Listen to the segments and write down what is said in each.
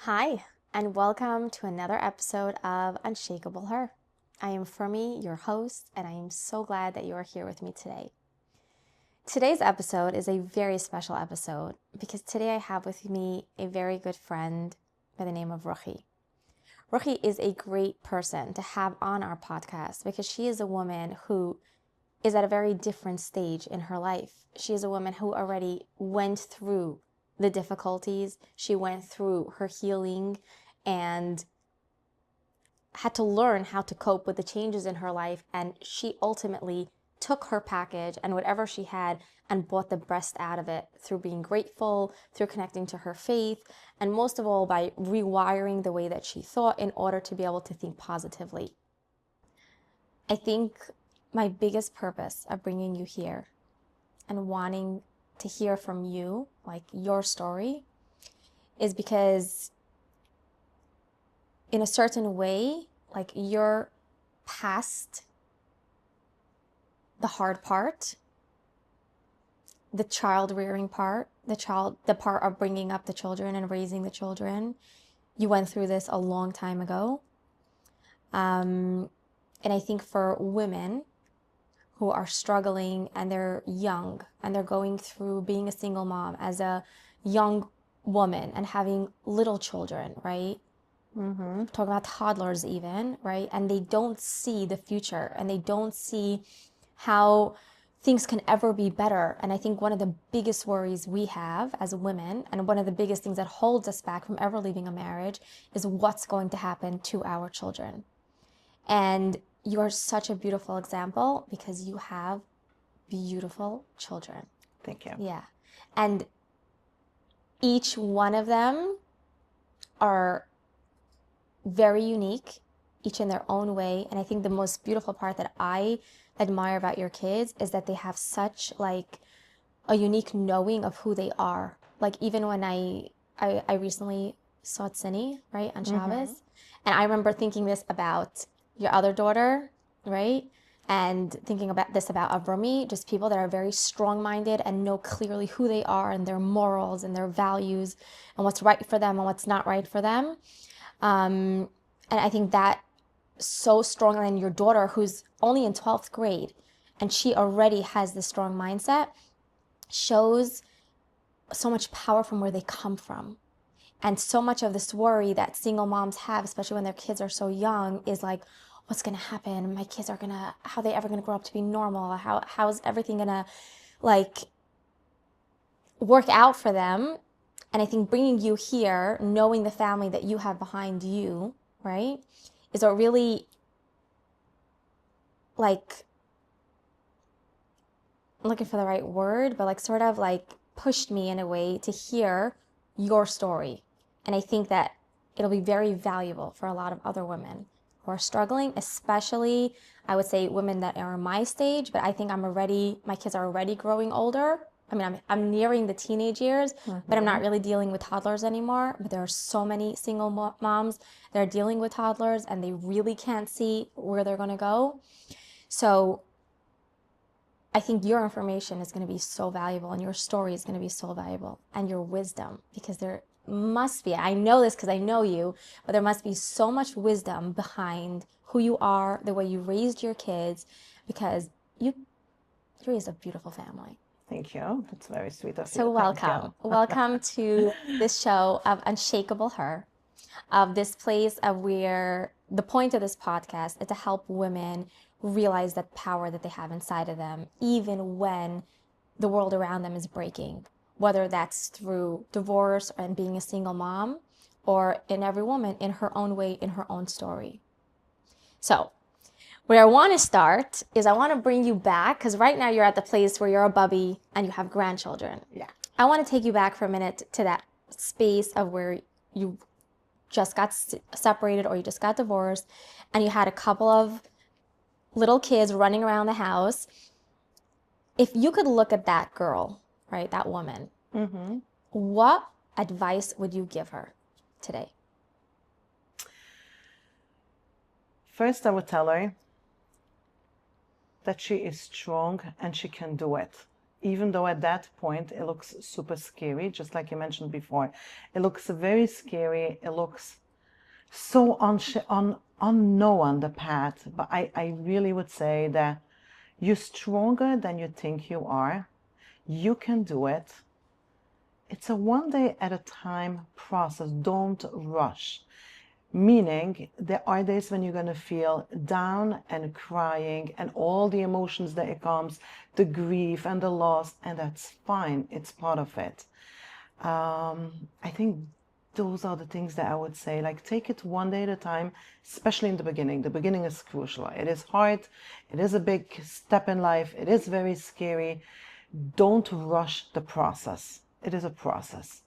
Hi, and welcome to another episode of Unshakable Her. I am Fermi, your host, and I am so glad that you are here with me today. Today's episode is a very special episode because today I have with me a very good friend by the name of Ruchy. Ruchy is a great person to have on our podcast because she is a woman who is at a very different stage in her life. She is a woman who already went through the difficulties. She went through her healing and had to learn how to cope with the changes in her life. And she ultimately took her package and whatever she had and brought the best out of it through being grateful, through connecting to her faith, and most of all by rewiring the way that she thought in order to be able to think positively. I think my biggest purpose of bringing you here and wanting to hear from you, like your story, is because in a certain way, like you're past the hard part, the child rearing part, the part of bringing up the children and raising the children. You went through this a long time ago. And I think for women who are struggling and they're young and they're going through being a single mom as a young woman and having little children, right? Talking about toddlers even, right? And they don't see the future and they don't see how things can ever be better. And I think one of the biggest worries we have as women, and one of the biggest things that holds us back from ever leaving a marriage, is what's going to happen to our children. And you are such a beautiful example because you have beautiful children. Thank you. Yeah. And each one of them are very unique, each in their own way. And I think the most beautiful part that I admire about your kids is that they have such like a unique knowing of who they are. Like even when I recently saw Tsini, right, on Shabbos, and I remember thinking this about your other daughter, right? And thinking about this about Avrami, just people that are very strong-minded and know clearly who they are and their morals and their values and what's right for them and what's not right for them. And I think that so strongly in your daughter, who's only in 12th grade, and she already has this strong mindset, shows so much power from where they come from. And so much of this worry that single moms have, especially when their kids are so young, is like, what's going to happen? My kids are going to, how are they ever going to grow up to be normal? How's everything going to like work out for them? And I think bringing you here, knowing the family that you have behind you, right, is what really like, I'm looking for the right word, but like sort of like pushed me in a way to hear your story. And I think that it'll be very valuable for a lot of other women who are struggling, especially I would say women that are my stage, but I think my kids are already growing older. I mean, I'm nearing the teenage years, but I'm not really dealing with toddlers anymore. But there are so many single moms that are dealing with toddlers and they really can't see where they're going to go. So I think your information is going to be so valuable and your story is going to be so valuable and your wisdom, because there must be, I know this because I know you, but there must be so much wisdom behind who you are, the way you raised your kids, because you raised a beautiful family. Thank you. That's very sweet of you. So welcome. Welcome to this show of Unshakable Her, of this place of where the point of this podcast is to help women realize that power that they have inside of them, even when the world around them is breaking, whether that's through divorce and being a single mom, or in every woman in her own way, in her own story. So where I want to start is I want to bring you back, because right now you're at the place where you're a bubby and you have grandchildren. Yeah. I want to take you back for a minute to that space of where you just got separated or you just got divorced and you had a couple of little kids running around the house. If you could look at that girl, right, that woman, what advice would you give her today? First, I would tell her that she is strong and she can do it. even though at that point it looks super scary, just like you mentioned before. It looks very scary. It looks so unknown, the path. But I really would say that you're stronger than you think you are. You can do it. It's a one day at a time process. Don't rush. Meaning, there are days when you're going to feel down and crying and all the emotions that it comes, the grief and the loss, and that's fine. It's part of it. I think those are the things that I would say. Like, take it one day at a time, especially in the beginning. The beginning is crucial. It is hard. It is a big step in life. It is very scary. Don't rush the process. It is a process.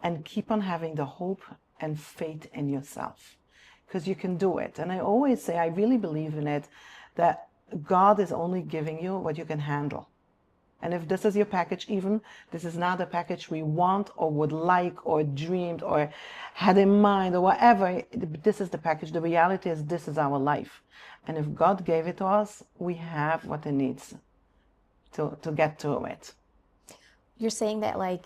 And keep on having the hope and faith in yourself, because you can do it. And I always say, I really believe in it, that God is only giving you what you can handle. And if this is your package, even this is not a package we want or would like or dreamed or had in mind or whatever, this is the package. The reality is this is our life. And if God gave it to us, we have what it needs to get through it. You're saying that like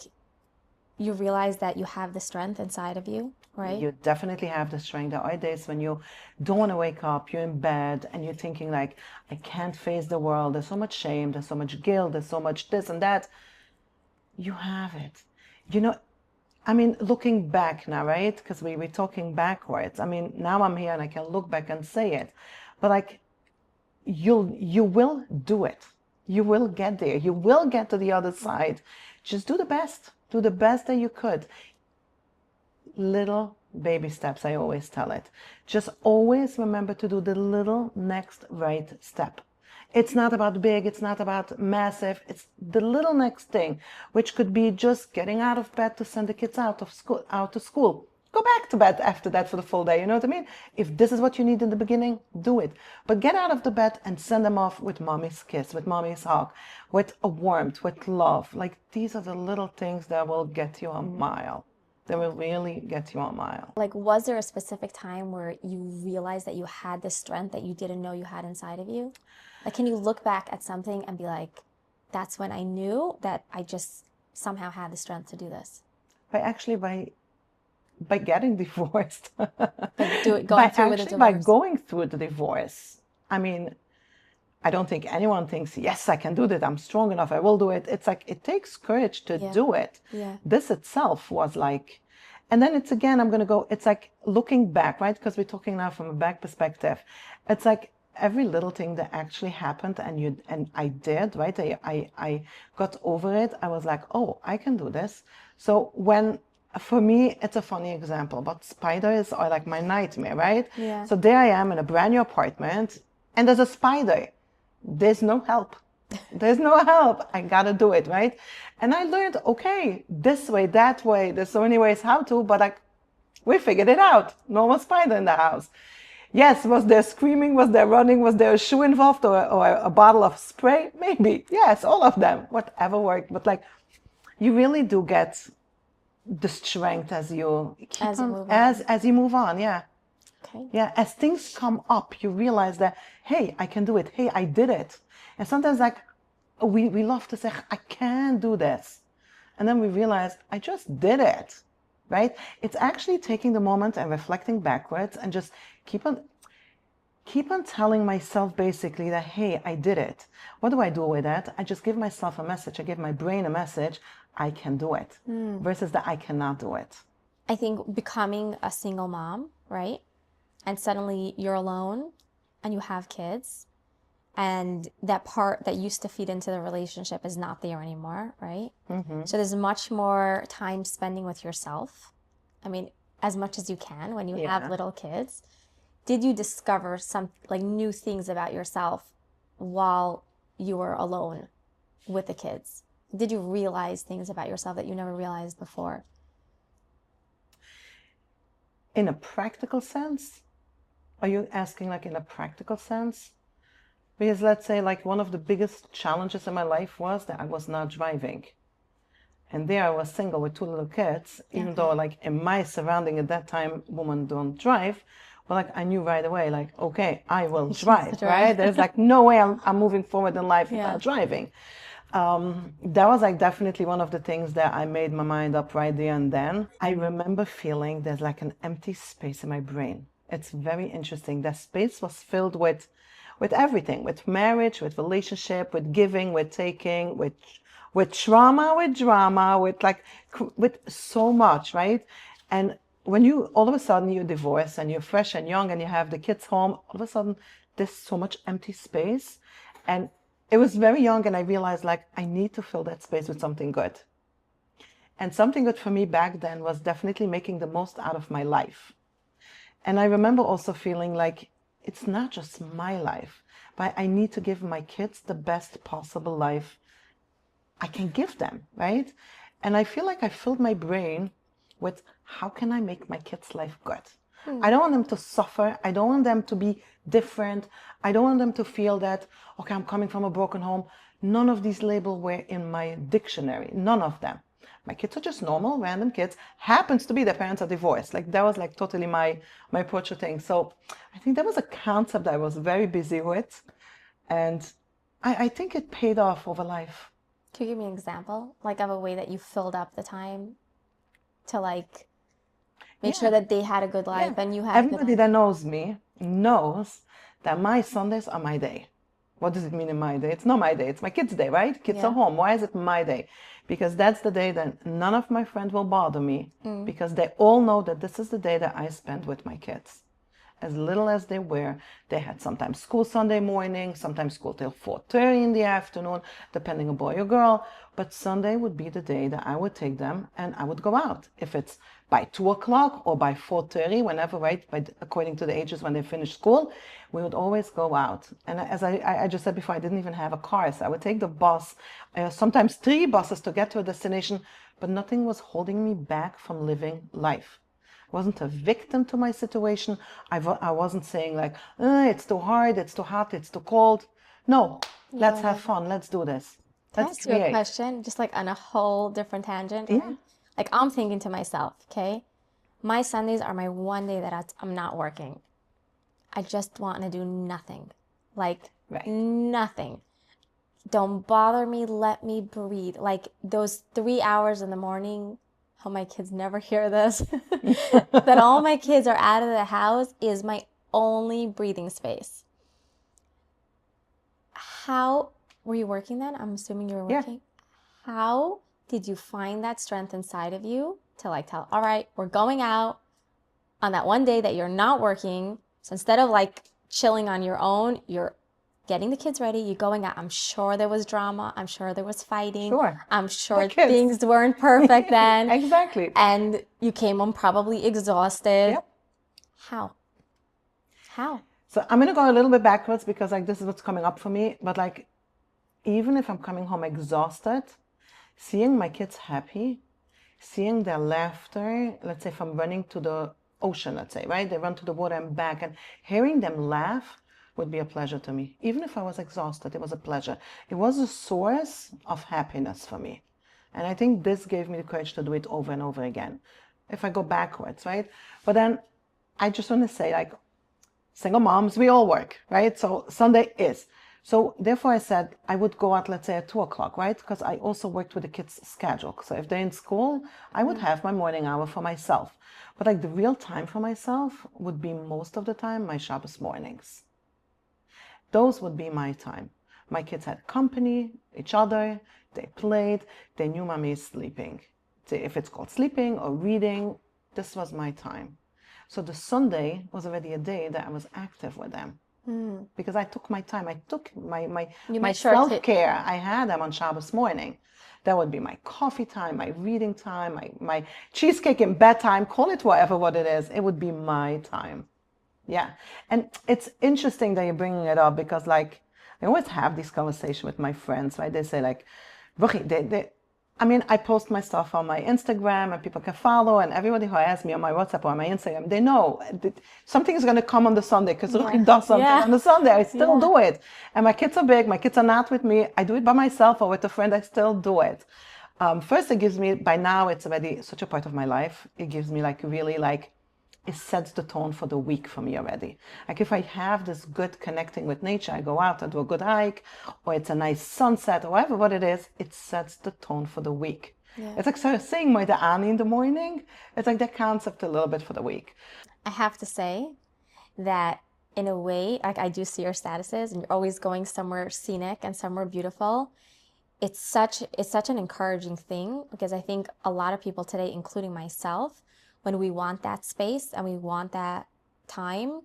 you realize that you have the strength inside of you, right? You definitely have the strength. There are days when you don't want to wake up, you're in bed and you're thinking like, I can't face the world. There's so much shame, there's so much guilt, there's so much this and that. You have it. You know, I mean, looking back now, right? Because we're talking backwards. I mean, now I'm here and I can look back and say it. But like, you will do it. You will get there. You will get to the other side. Just do the best. Do the best that you could. Little baby steps, I always tell it. Just always remember to do the little next right step. It's not about big, it's not about massive, it's the little next thing, which could be just getting out of bed to send the kids out to school. Go back to bed after that for the full day, you know what I mean? If this is what you need in the beginning, do it. But get out of the bed and send them off with mommy's kiss, with mommy's hug, with a warmth, with love. Like, these are the little things that will get you a mile. They will really get you a mile. Like, was there a specific time where you realized that you had the strength that you didn't know you had inside of you? Like, can you look back at something and be like, that's when I knew that I just somehow had the strength to do this? By getting divorced. By going through the divorce. I mean, I don't think anyone thinks, yes, I can do that. I'm strong enough. I will do it. It's like, it takes courage to do it. Yeah. This itself was like, and then it's again, it's like looking back, right? Because we're talking now from a back perspective. It's like every little thing that actually happened and I did, right? I got over it. I was like, oh, I can do this. So for me, it's a funny example, but spiders are like my nightmare, right? Yeah. So there I am in a brand new apartment and there's a spider. There's no help. There's no help. I gotta do it, right? And I learned, okay, this way, that way. There's so many ways how to, but like, we figured it out. No more spider in the house. Yes, was there screaming? Was there running? Was there a shoe involved or a bottle of spray? Maybe. Yes, all of them. Whatever worked. But like, you really do get the strength as you move on. Yeah. Okay. Yeah. As things come up, you realize that, hey, I can do it. Hey, I did it. And sometimes like we love to say, I can't do this. And then we realize I just did it. Right? It's actually taking the moment and reflecting backwards and just keep on telling myself basically that, hey, I did it. What do I do with that? I just give myself a message. I give my brain a message. I can do it versus that I cannot do it. I think becoming a single mom, right? And suddenly you're alone and you have kids and that part that used to feed into the relationship is not there anymore, right? Mm-hmm. So there's much more time spending with yourself. I mean, as much as you can when you have little kids. Did you discover some like new things about yourself while you were alone with the kids? Did you realize things about yourself that you never realized before? In a practical sense? Are you asking like in a practical sense? Because let's say like one of the biggest challenges in my life was that I was not driving. And there I was single with 2 little kids, even though like in my surrounding at that time, women don't drive. But like I knew right away, like, okay, I will drive, right? There's like no way I'm moving forward in life without driving. That was like definitely one of the things that I made my mind up right there and then. I remember feeling there's like an empty space in my brain. It's very interesting. That space was filled with everything, with marriage, with relationship, with giving, with taking, with trauma, with drama, with like with so much, right? And when you all of a sudden you divorce and you're fresh and young and you have the kids home, all of a sudden there's so much empty space. And it was very young and I realized like I need to fill that space with something good. And something good for me back then was definitely making the most out of my life. And I remember also feeling like it's not just my life, but I need to give my kids the best possible life I can give them, right? And I feel like I filled my brain with how can I make my kids' life good? I don't want them to suffer. I don't want them to be different. I don't want them to feel that, okay, I'm coming from a broken home. None of these labels were in my dictionary. None of them. My kids are just normal, random kids. Happens to be their parents are divorced. Like that was like totally my approach to things. So I think that was a concept I was very busy with. And I think it paid off over life. Can you give me an example, like of a way that you filled up the time to like make sure Yeah. that they had a good life Yeah. and you had a good Everybody life? that knows me knows that my Sundays are my day. What does it mean in my day? It's not my day. It's my kids' day, right? Kids are Yeah. home. Why is it my day? Because that's the day that none of my friends will bother me because they all know that this is the day that I spend with my kids. As little as they were, they had sometimes school Sunday morning, sometimes school till 4:30 in the afternoon, depending on boy or girl. But Sunday would be the day that I would take them and I would go out. If it's by 2 o'clock or by 4:30, whenever, right, according to the ages when they finish school, we would always go out. And as I just said before, I didn't even have a car, so I would take the bus, sometimes 3 buses to get to a destination, but nothing was holding me back from living life. Wasn't a victim to my situation. I wasn't saying like, it's too hard, it's too hot, it's too cold. No, let's have fun. Let's do this. Can I Let's ask you a create. question, just like on a whole different tangent, Yeah, right? Like I'm thinking to myself, okay, my Sundays are my one day that I'm not working. I just want to do nothing, like right. nothing. Don't bother me, let me breathe. Like those 3 hours in the morning, hope my kids never hear this, that all my kids are out of the house is my only breathing space. How were you working then? I'm assuming you were Yeah. working. How did you find that strength inside of you to like tell, all right, we're going out on that one day that you're not working. So instead of like chilling on your own, you're getting the kids ready, you're going out. I'm sure there was drama. I'm sure there was fighting. Sure. I'm sure kids. things weren't perfect then. Exactly. And you came home probably exhausted. Yep. How? How? So I'm gonna go a little bit backwards because like this is what's coming up for me. But like, even if I'm coming home exhausted, seeing my kids happy, seeing their laughter, let's say if I'm running to the ocean, let's say, right? They run to the water and back, and hearing them laugh would be a pleasure to me. Even if I was exhausted, it was a pleasure. It was a source of happiness for me. And I think this gave me the courage to do it over and over again. If I go backwards, right? But then I just want to say, like, single moms, we all work, right? So Sunday is. So therefore I said I would go out, let's say at 2 o'clock, right? Because I also worked with the kids' schedule. So if they're in school, I would have my morning hour for myself. But like the real time for myself would be most of the time my Shabbos mornings. Those would be my time. My kids had company, each other, they played, they knew mommy is sleeping. If it's called sleeping or reading, this was my time. So the Sunday was already a day that I was active with them. Because I took my time. I took my self-care. I had them on Shabbos morning. That would be my coffee time, my reading time, my cheesecake in bedtime, call it whatever what it is. It would be my time. Yeah. And it's interesting that you're bringing it up because like I always have this conversation with my friends, right? They say like, Ruchy, I post my stuff on my Instagram and people can follow, and everybody who asks me on my WhatsApp or on my Instagram, they know that something is going to come on the Sunday because Ruchy does something on the Sunday. I still do it. And my kids are big. My kids are not with me. I do it by myself or with a friend. I still do it. First, it gives me, by now, it's already such a part of my life. It gives me like really like it sets the tone for the week for me already. Like if I have this good connecting with nature, I go out and do a good hike, or it's a nice sunset, or whatever what it is, it sets the tone for the week. Yeah. It's like sort of saying my Ani in the morning. It's like that concept a little bit for the week. I have to say that in a way, like I do see your statuses and you're always going somewhere scenic and somewhere beautiful. It's such an encouraging thing because I think a lot of people today, including myself, when we want that space and we want that time,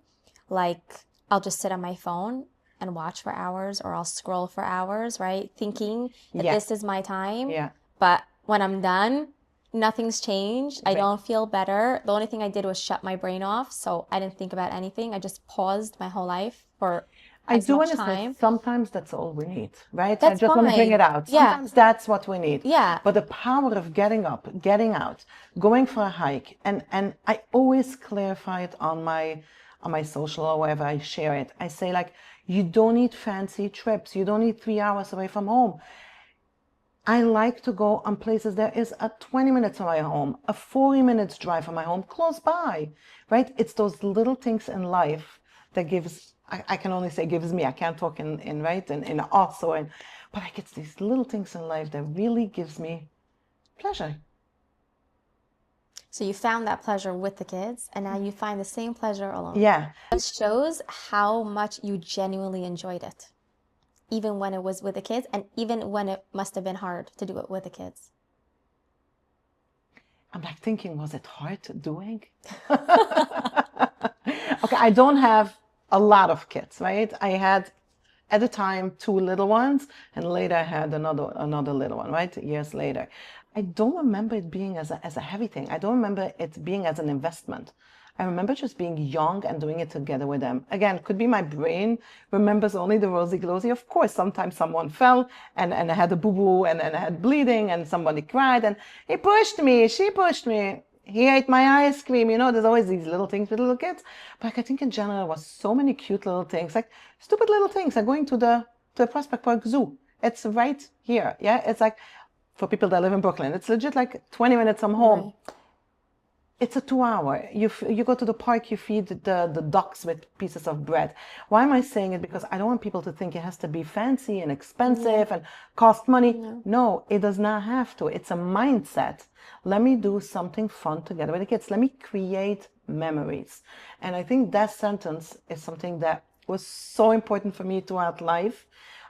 like I'll just sit on my phone and watch for hours or I'll scroll for hours, right? Thinking that Yeah. this is my time. Yeah. But when I'm done, nothing's changed. I Right. don't feel better. The only thing I did was shut my brain off, so I didn't think about anything. I just paused my whole life for I as do much understand time. sometimes that's all we need, right? I That's just want to bring fine. it out. Yeah. Sometimes that's what we need. Yeah. But the power of getting up, getting out, going for a hike, and I always clarify it on my social or wherever I share it. I say like, you don't need fancy trips. You don't need 3 hours away from home. I like to go on places there is a 20 minutes from my home, a 40 minutes drive from my home, close by, right? It's those little things in life that gives, I can only say gives me, I can't talk in right, in us or in, but like it's these little things in life that really gives me pleasure. So you found that pleasure with the kids, and now you find the same pleasure alone. Yeah. It shows how much you genuinely enjoyed it, even when it was with the kids, and even when it must have been hard to do it with the kids. I'm like thinking, was it hard doing? Okay, I don't have a lot of kids, right? I had at the time 2 little ones, and later I had another little one, right? Years later. I don't remember it being as a heavy thing. I don't remember it being as an investment. I remember just being young and doing it together with them. Again, could be my brain remembers only the rosy-glosy. Of course, sometimes someone fell and I had a boo-boo and I had bleeding and somebody cried and he pushed me, she pushed me, he ate my ice cream. You know, there's always these little things with little kids. But like, I think in general, there was so many cute little things, like stupid little things, like going to the Prospect Park Zoo. It's right here. Yeah, it's like, for people that live in Brooklyn, it's legit like 20 minutes from home. Right. It's a 2 hour. You go to the park, you feed the ducks with pieces of bread. Why am I saying it? Because I don't want people to think it has to be fancy and expensive and cost money. No, it does not have to. It's a mindset. Let me do something fun together with the kids. Let me create memories. And I think that sentence is something that was so important for me throughout life.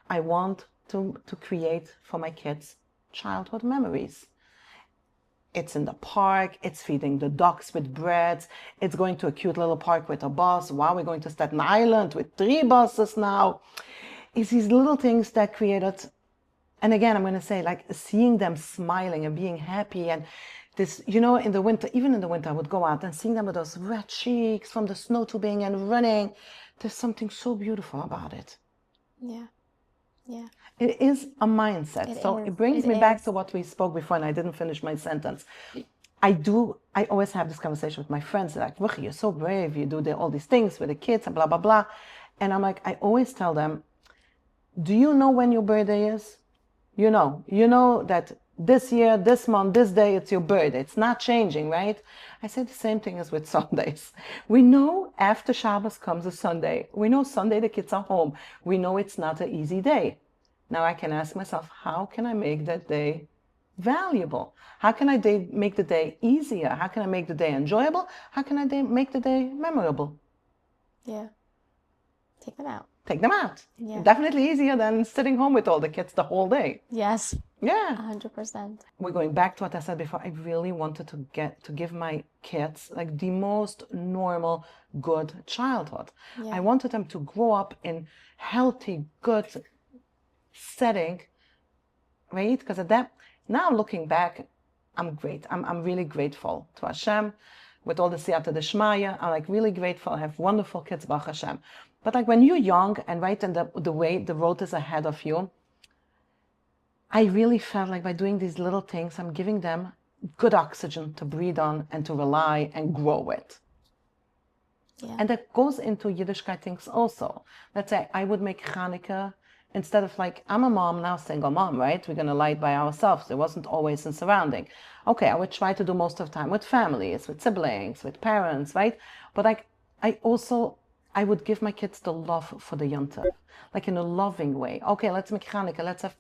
I want to create for my kids childhood memories. It's in the park, it's feeding the ducks with bread, it's going to a cute little park with a bus. Wow, we're going to Staten Island with 3 buses now. It's these little things that created, and again, I'm going to say, like seeing them smiling and being happy. And this, you know, in the winter, even in the winter, I would go out and seeing them with those red cheeks from the snow tubing and running. There's something so beautiful about it. Yeah. Yeah. It is a mindset. It brings me back to what we spoke before, and I didn't finish my sentence. I always have this conversation with my friends. They're like, Ruchy, you're so brave. You do all these things with the kids and blah, blah, blah. And I'm like, I always tell them, do you know when your birthday is? You know that this year, this month, this day, it's your birthday. It's not changing, right? I say the same thing as with Sundays. We know after Shabbos comes a Sunday. We know Sunday the kids are home. We know it's not an easy day. Now I can ask myself, how can I make that day valuable? How can I make the day easier? How can I make the day enjoyable? How can I make the day memorable? Yeah. Take them out. Take them out. Yeah. Definitely easier than sitting home with all the kids the whole day. Yes. Yeah. 100%. We're going back to what I said before. I really wanted to give my kids like the most normal, good childhood. Yeah. I wanted them to grow up in healthy, good setting, right? Because at that, now looking back, I'm great. I'm really grateful to Hashem with all the siyata d'shmaya. I'm like really grateful. I have wonderful kids, Baruch Hashem. But like when you're young and right in the way the road is ahead of you, I really felt like by doing these little things, I'm giving them good oxygen to breathe on and to rely and grow with. Yeah. And that goes into Yiddishkeit things also. Let's say I would make Hanukkah instead of like, I'm a mom now, single mom, right? We're going to live by ourselves. It wasn't always in surrounding. Okay, I would try to do most of the time with families, with siblings, with parents, right? But like, I would give my kids the love for the yontif, like in a loving way. Okay, let's make Hanukkah, let's have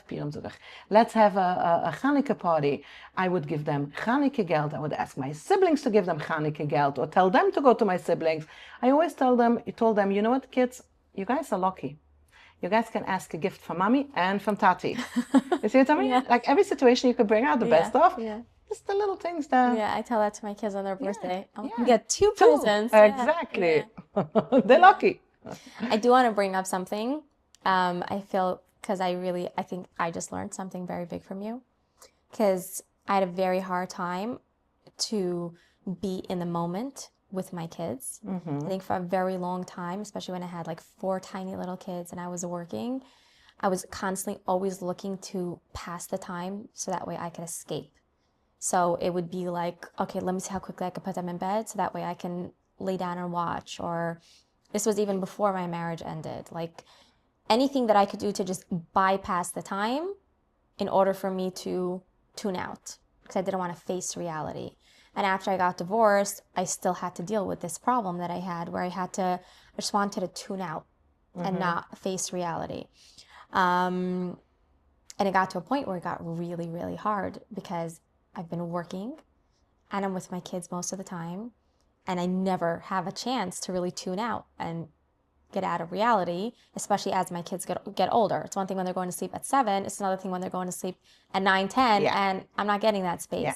Purim zugach, let's have a Hanukkah party. I would give them Hanukkah geld. I would ask my siblings to give them Hanukkah geld, or tell them to go to my siblings. I always told them, you know what, kids, you guys are lucky. You guys can ask a gift from mommy and from tati. You see what I mean? Yeah. Like every situation you could bring out the best of. Yeah. Just the little things that. Yeah, I tell that to my kids on their birthday. I Yeah. get two Two. presents. Exactly. Yeah. They're lucky. I do want to bring up something. I feel because I think I just learned something very big from you. Because I had a very hard time to be in the moment with my kids. I think for a very long time, especially when I had like 4 tiny little kids and I was working, I was constantly always looking to pass the time so that way I could escape. So it would be like, okay, let me see how quickly I can put them in bed so that way I can lay down and watch. Or this was even before my marriage ended. Like anything that I could do to just bypass the time in order for me to tune out because I didn't want to face reality. And after I got divorced, I still had to deal with this problem that I had where I just wanted to tune out and not face reality. And it got to a point where it got really, really hard because I've been working and I'm with my kids most of the time. And I never have a chance to really tune out and get out of reality, especially as my kids get older. It's one thing when they're going to sleep at 7. It's another thing when they're going to sleep at 9, 10, and I'm not getting that space. Yeah.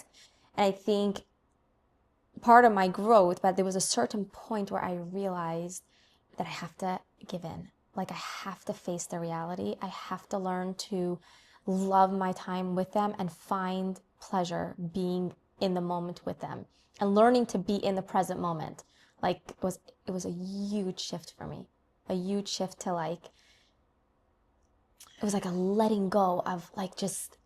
And I think part of my growth, but there was a certain point where I realized that I have to give in. Like I have to face the reality. I have to learn to love my time with them and find pleasure being in the moment with them and learning to be in the present moment. Like it was a huge shift for me. A huge shift to like, it was like a letting go of like just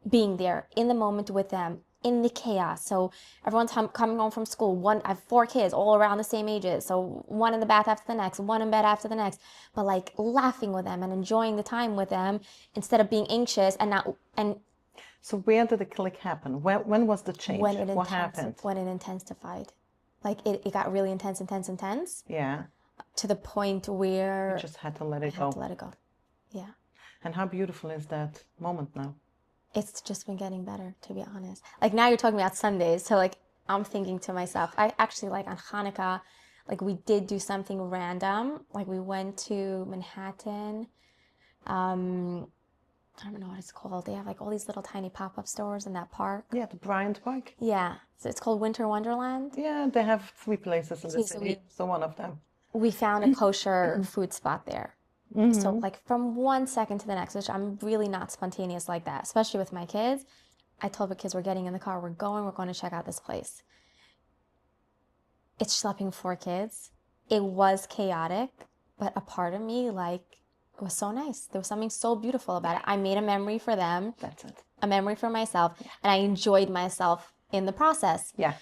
being there in the moment with them, in the chaos. So everyone's coming home from school. I have 4 kids all around the same ages. So one in the bath after the next, one in bed after the next, but like laughing with them and enjoying the time with them instead of being anxious and So where did the click happen? When was the change? What happened? When it intensified. Like it got really intense. Yeah. To the point where You just had to let it I go. had to let it go. Yeah. And how beautiful is that moment now? It's just been getting better, to be honest. Like now you're talking about Sundays. So like I'm thinking to myself, I actually like on Hanukkah, like we did do something random. Like we went to Manhattan. I don't know what it's called. They have like all these little tiny pop-up stores in that park. Yeah, the Bryant Park. Yeah. So it's called Winter Wonderland. Yeah, they have 3 places in the Okay, so city. So one of them. We found a kosher food spot there. So like from one second to the next, which I'm really not spontaneous like that, especially with my kids. I told the kids we're getting in the car, we're going to check out this place. It's schlepping 4 kids. It was chaotic, but a part of me like it was so nice. There was something so beautiful about it. I made a memory for them. That's it. A memory for myself, and I enjoyed myself in the process. Yeah.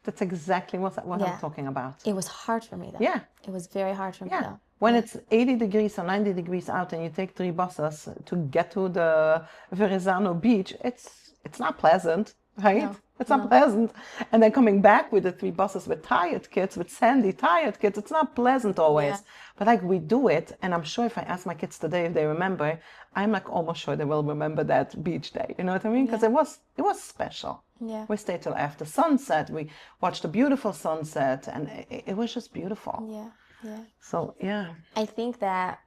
That's exactly what I'm talking about. It was hard for me though. Yeah. It was very hard for me though. When it's 80 degrees or 90 degrees out and you take 3 buses to get to the Verrazano beach, it's not pleasant, right? No, It's not pleasant. And then coming back with the 3 buses with tired kids, with sandy tired kids, it's not pleasant always. Yeah. But like we do it, and I'm sure if I ask my kids today if they remember, I'm like almost sure they will remember that beach day. You know what I mean? Because it was special. Yeah. We stayed till after sunset. We watched a beautiful sunset, and it was just beautiful. Yeah. Yeah. So yeah. I think that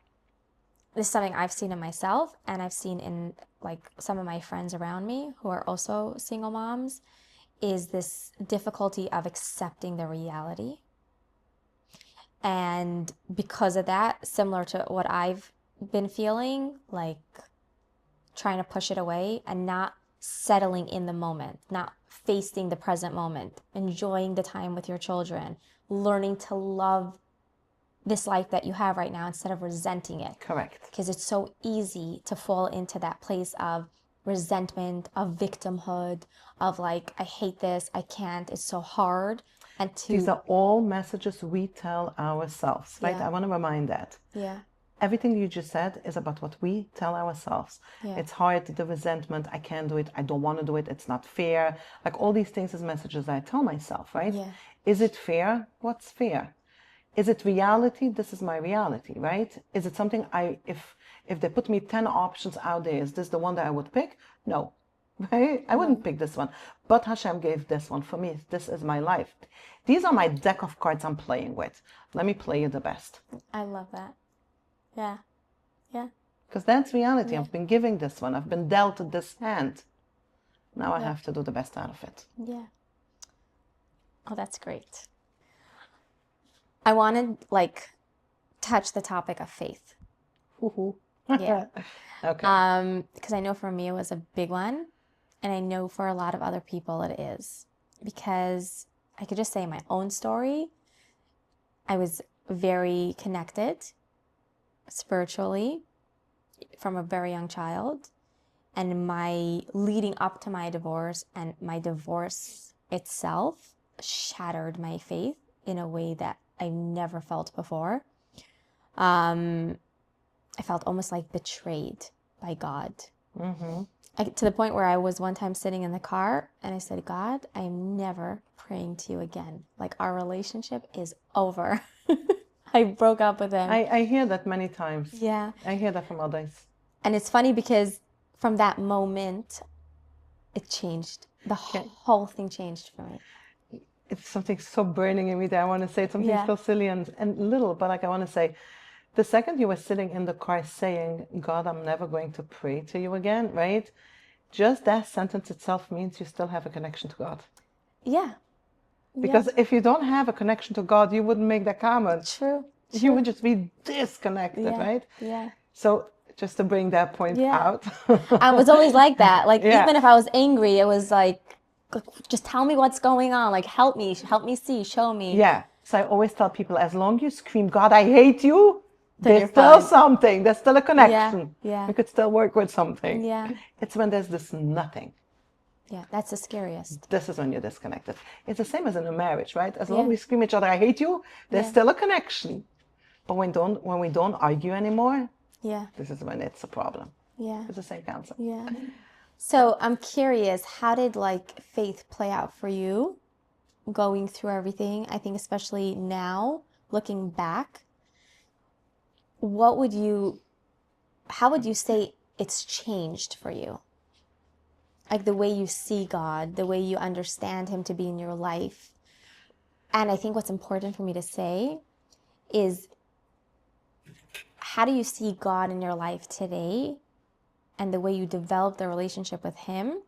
this is something I've seen in myself and I've seen in like some of my friends around me who are also single moms is this difficulty of accepting the reality. And because of that, similar to what I've been feeling, like trying to push it away and not settling in the moment, not facing the present moment, enjoying the time with your children, learning to love this life that you have right now instead of resenting it. Correct. Because it's so easy to fall into that place of resentment, of victimhood, of like, I hate this, I can't, it's so hard. And These are all messages we tell ourselves, right? Yeah. I want to remind that. Yeah. everything you just said is about what we tell ourselves. Yeah. It's hard, the resentment, I can't do it, I don't want to do it, it's not fair. Like all these things as messages I tell myself, right? Yeah. Is it fair? What's fair? Is it reality? This is my reality, right? Is it something if they put me 10 options out there, is this the one that I would pick? No, right? I wouldn't pick this one. But Hashem gave this one for me. This is my life. These are my deck of cards I'm playing with. Let me play it the best. I love that. Yeah. Yeah. Because that's reality. Yeah. I've been giving this one. I've been dealt this hand. Now I Yeah. have to do the best out of it. Yeah. Oh, that's great. I want to like touch the topic of faith. Yeah. Okay. Because I know for me it was a big one, and I know for a lot of other people it is. Because I could just say my own story. I was very connected spiritually from a very young child, and my leading up to my divorce and my divorce itself shattered my faith in a way that I never felt before. I felt almost like betrayed by God. To the point where I was one time sitting in the car and I said, God, I'm never praying to you again. Like, our relationship is over. I broke up with him. I hear that many times. Yeah. I hear that from others. And it's funny because from that moment, it changed. The whole thing changed for me. It's something so burning in me that I want to say. It's something so silly and little, but like I want to say, the second you were sitting in the car saying, God, I'm never going to pray to you again, right? Just that sentence itself means you still have a connection to God. Yeah. Because if you don't have a connection to God, you wouldn't make that comment. True. You would just be disconnected, right? Yeah. So just to bring that point out. I was always like that. Like, even if I was angry, it was like, just tell me what's going on. Like, help me see, show me. Yeah. So I always tell people, as long as you scream, God, I hate you, Then there's still something. There's still a connection. Yeah. We could still work with something. Yeah. It's when there's this nothing. Yeah, that's the scariest. This is when you're disconnected. It's the same as in a marriage, right? As long as we scream at each other, I hate you, there's still a connection. But when we don't argue anymore, this is when it's a problem. Yeah. It's the same concept. Yeah. So I'm curious, how did like faith play out for you going through everything? I think especially now, looking back, how would you say it's changed for you? Like the way you see God, the way you understand him to be in your life. And I think what's important for me to say is, how do you see God in your life today and the way you develop the relationship with him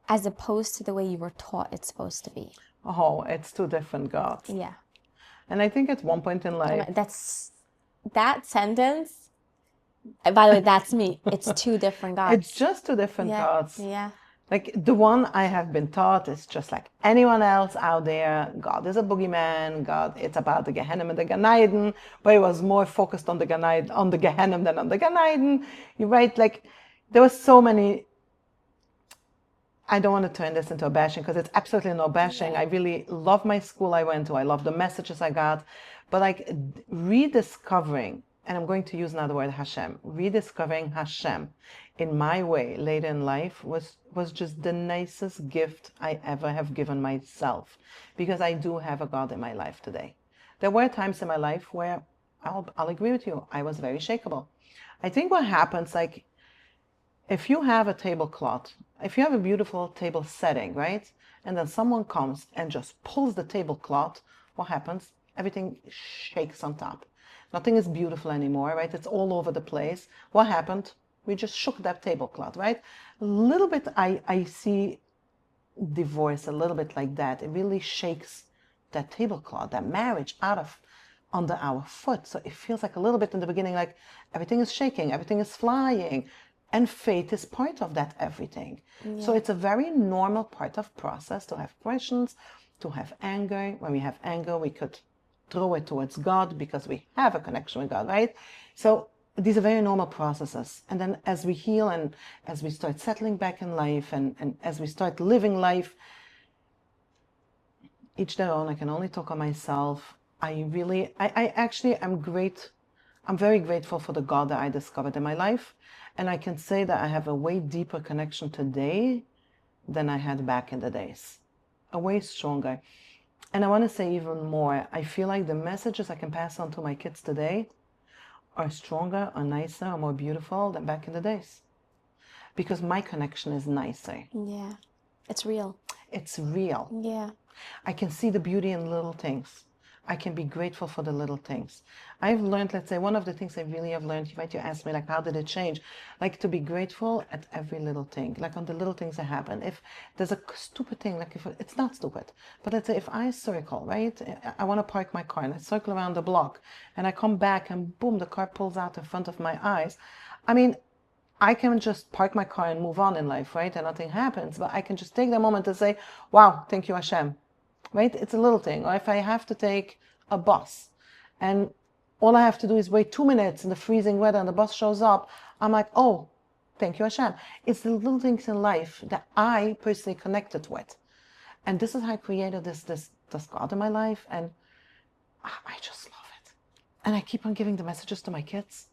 as opposed to the way you were taught it's supposed to be? Oh, it's two different gods. Yeah. And I think at one point in life... That sentence, by the way, that's me. It's two different gods. It's just two different gods. Yeah. Like the one I have been taught is just like anyone else out there. God is a boogeyman. God, it's about the Gehenna and the Gan Eden, but it was more focused on the Gehenna than on the Gan Eden. You're right. Like there were so many. I don't want to turn this into a bashing because it's absolutely no bashing. I really love my school I went to. I love the messages I got, but like rediscovering, and I'm going to use another word, Hashem. Rediscovering Hashem in my way later in life was just the nicest gift I ever have given myself, because I do have a God in my life today. There were times in my life where I'll agree with you, I was very shakable. I think what happens, like, if you have a tablecloth, if you have a beautiful table setting, right? And then someone comes and just pulls the tablecloth, what happens? Everything shakes on top. Nothing is beautiful anymore, right? It's all over the place. What happened? We just shook that tablecloth, right? A little bit, I see divorce a little bit like that. It really shakes that tablecloth, that marriage out of under our foot. So it feels like a little bit in the beginning, like everything is shaking, everything is flying. And faith is part of that everything. Yeah. So it's a very normal part of process to have questions, to have anger. When we have anger, we could throw it towards God because we have a connection with God, right? So these are very normal processes. And then as we heal and as we start settling back in life and as we start living life, each their own, I can only talk on myself. I actually am great. I'm very grateful for the God that I discovered in my life. And I can say that I have a way deeper connection today than I had back in the days. A way stronger. And I want to say even more, I feel like the messages I can pass on to my kids today are stronger or nicer or more beautiful than back in the days. Because my connection is nicer. Yeah. It's real. It's real. Yeah. I can see the beauty in little things. I can be grateful for the little things. I've learned, let's say, one of the things I really have learned, right, you asked me, like, how did it change? Like, to be grateful at every little thing, like on the little things that happen. If there's a stupid thing, like, if it's not stupid, but let's say if I circle, right, I want to park my car and I circle around the block and I come back and boom, the car pulls out in front of my eyes. I mean, I can just park my car and move on in life, right? And nothing happens, but I can just take the moment to say, wow, thank you, Hashem. Right? It's a little thing. Or if I have to take a bus and all I have to do is wait 2 minutes in the freezing weather and the bus shows up, I'm like, oh, thank you, Hashem. It's the little things in life that I personally connected with. And this is how I created this God in my life. And I just love it. And I keep on giving the messages to my kids.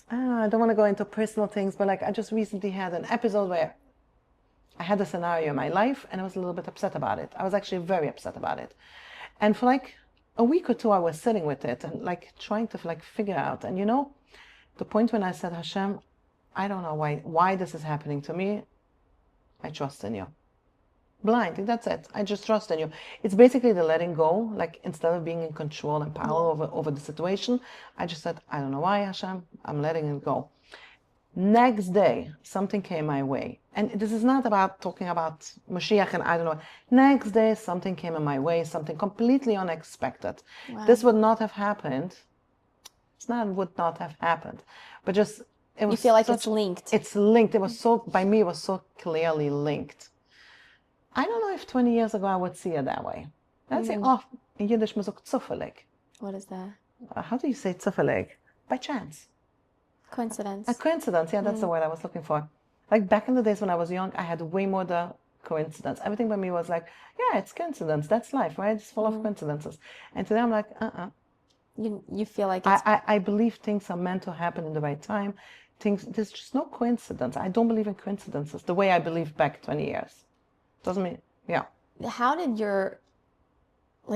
I don't want to go into personal things, but like I just recently had an episode where I had a scenario in my life and I was a little bit upset about it. I was actually very upset about it. And for like a week or two, I was sitting with it and like trying to like figure out. And you know, the point when I said, Hashem, I don't know why this is happening to me. I trust in you. Blind, that's it. I just trust in you. It's basically the letting go. Like instead of being in control and power over the situation, I just said, I don't know why, Hashem, I'm letting it go. Next day, something came my way. And this is not about talking about Mashiach and I don't know. Next day, something came in my way, something completely unexpected. Wow. This would not have happened. It's not would not have happened. But just, it was You feel like it's linked. It's linked. It was so, by me, it was so clearly linked. I don't know if 20 years ago I would see it that way. I'd say, oh, in Yiddish, man sagt zufällig. What is that? How do you say zufällig? By chance. Coincidence. A coincidence, yeah, that's the word I was looking for. Like back in the days when I was young, I had way more the coincidence. Everything by me was like, yeah, it's coincidence. That's life, right? It's full of coincidences. And today I'm like, You feel like it's... I believe things are meant to happen in the right time. There's just no coincidence. I don't believe in coincidences the way I believed back 20 years. Doesn't mean, yeah. How did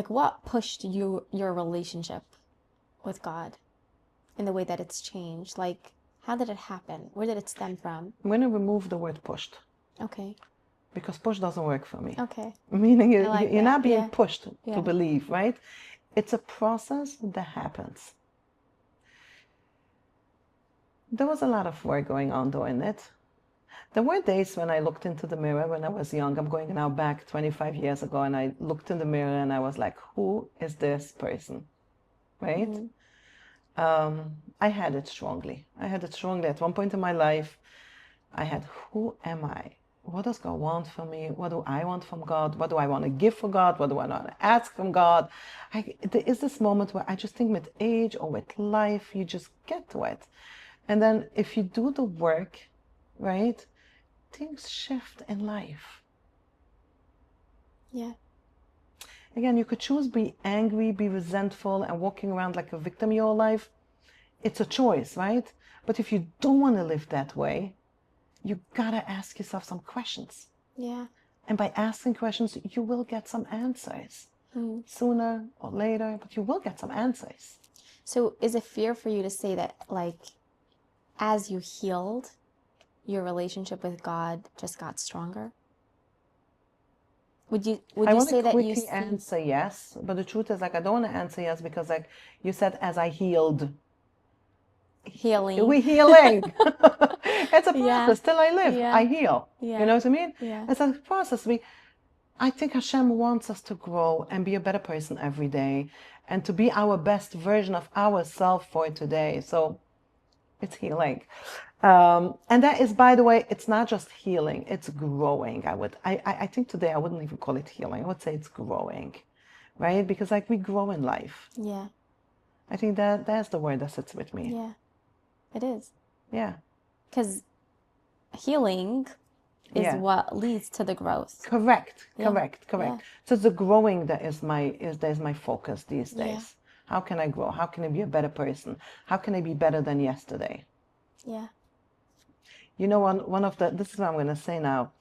what pushed your relationship with God in the way that it's changed? Like, how did it happen? Where did it stem from? I'm going to remove the word pushed. Okay. Because push doesn't work for me. Okay. Meaning like you're not being pushed Yeah. to believe, right? It's a process that happens. There was a lot of work going on doing it. There were days when I looked into the mirror when I was young. I'm going now back 25 years ago, and I looked in the mirror and I was like, who is this person? Right? I had it strongly. At one point in my life. I had, who am I? What does God want from me? What do I want from God? What do I want to give for God? What do I want to ask from God? There is this moment where I just think with age or with life, you just get to it. And then if you do the work, right, things shift in life. Yeah. Again, you could choose be angry, be resentful, and walking around like a victim your life. It's a choice, right? But if you don't want to live that way, you gotta ask yourself some questions. Yeah. And by asking questions, you will get some answers. Sooner or later, but you will get some answers. So is it fair for you to say that, like, as you healed, your relationship with God just got stronger? Would you say that you quickly answer yes, but the truth is, like, I don't want to answer yes because, like, you said as I healed. healing? We're healing. It's a process. Yeah. Till I live, Yeah. I heal. Yeah. You know what I mean? Yeah. It's a process. I think Hashem wants us to grow and be a better person every day and to be our best version of ourselves for today. So it's healing. And that is, by the way, it's not just healing, it's growing. I think today I wouldn't even call it healing. I would say it's growing, right? Because like we grow in life. Yeah. I think that's the word that sits with me. Yeah. It is. Yeah. Because healing is what leads to the growth. Correct. Yeah. Correct. Yeah. So it's the growing that is my focus these days. How can I grow? How can I be a better person? How can I be better than yesterday? Yeah. You know, one of the, this is what I'm going to say now.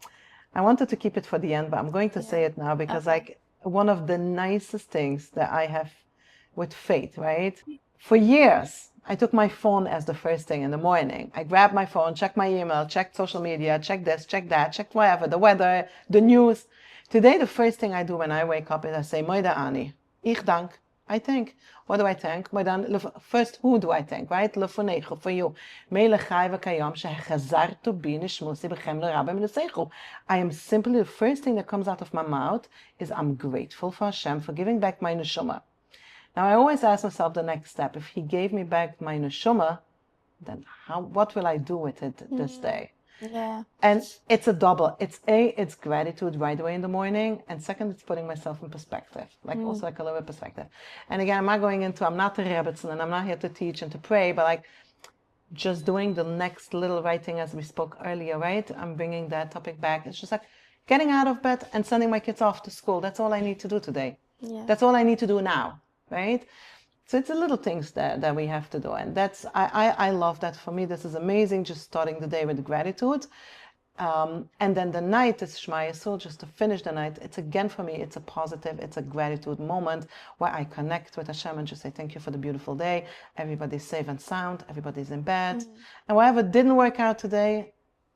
I wanted to keep it for the end, but I'm going to say it now because like one of the nicest things that I have with faith, right? For years, I took my phone as the first thing in the morning. I grabbed my phone, checked my email, checked social media, checked this, checked that, checked whatever, the weather, the news. Today, the first thing I do when I wake up is I say, Moida Ani, ich dank. I thank. What do I thank? Maar dan, first, who do I thank, right? Lefonegel, for you. Mele chai v'kayam shehechazartu bi nishmusi b'chem l'rabba min. I am simply, the first thing that comes out of my mouth is I'm grateful for Hashem for giving back my neshama. Now, I always ask myself the next step. If he gave me back my neshama, then what will I do with it this day? Yeah. And it's a double. It's gratitude right away in the morning. And second, it's putting myself in perspective, like also like a little bit perspective. And again, I'm not going into, I'm not the Rebbetzin and I'm not here to teach and to pray, but like just doing the next little right thing as we spoke earlier, right? I'm bringing that topic back. It's just like getting out of bed and sending my kids off to school. That's all I need to do today. Yeah. That's all I need to do now, right? So it's the little things that we have to do. And that's, I love that. For me, this is amazing, just starting the day with gratitude. And then the night is Shema Yisrael, just to finish the night. It's again for me, it's a positive, it's a gratitude moment where I connect with Hashem and just say thank you for the beautiful day. Everybody's safe and sound, everybody's in bed. And whatever didn't work out today,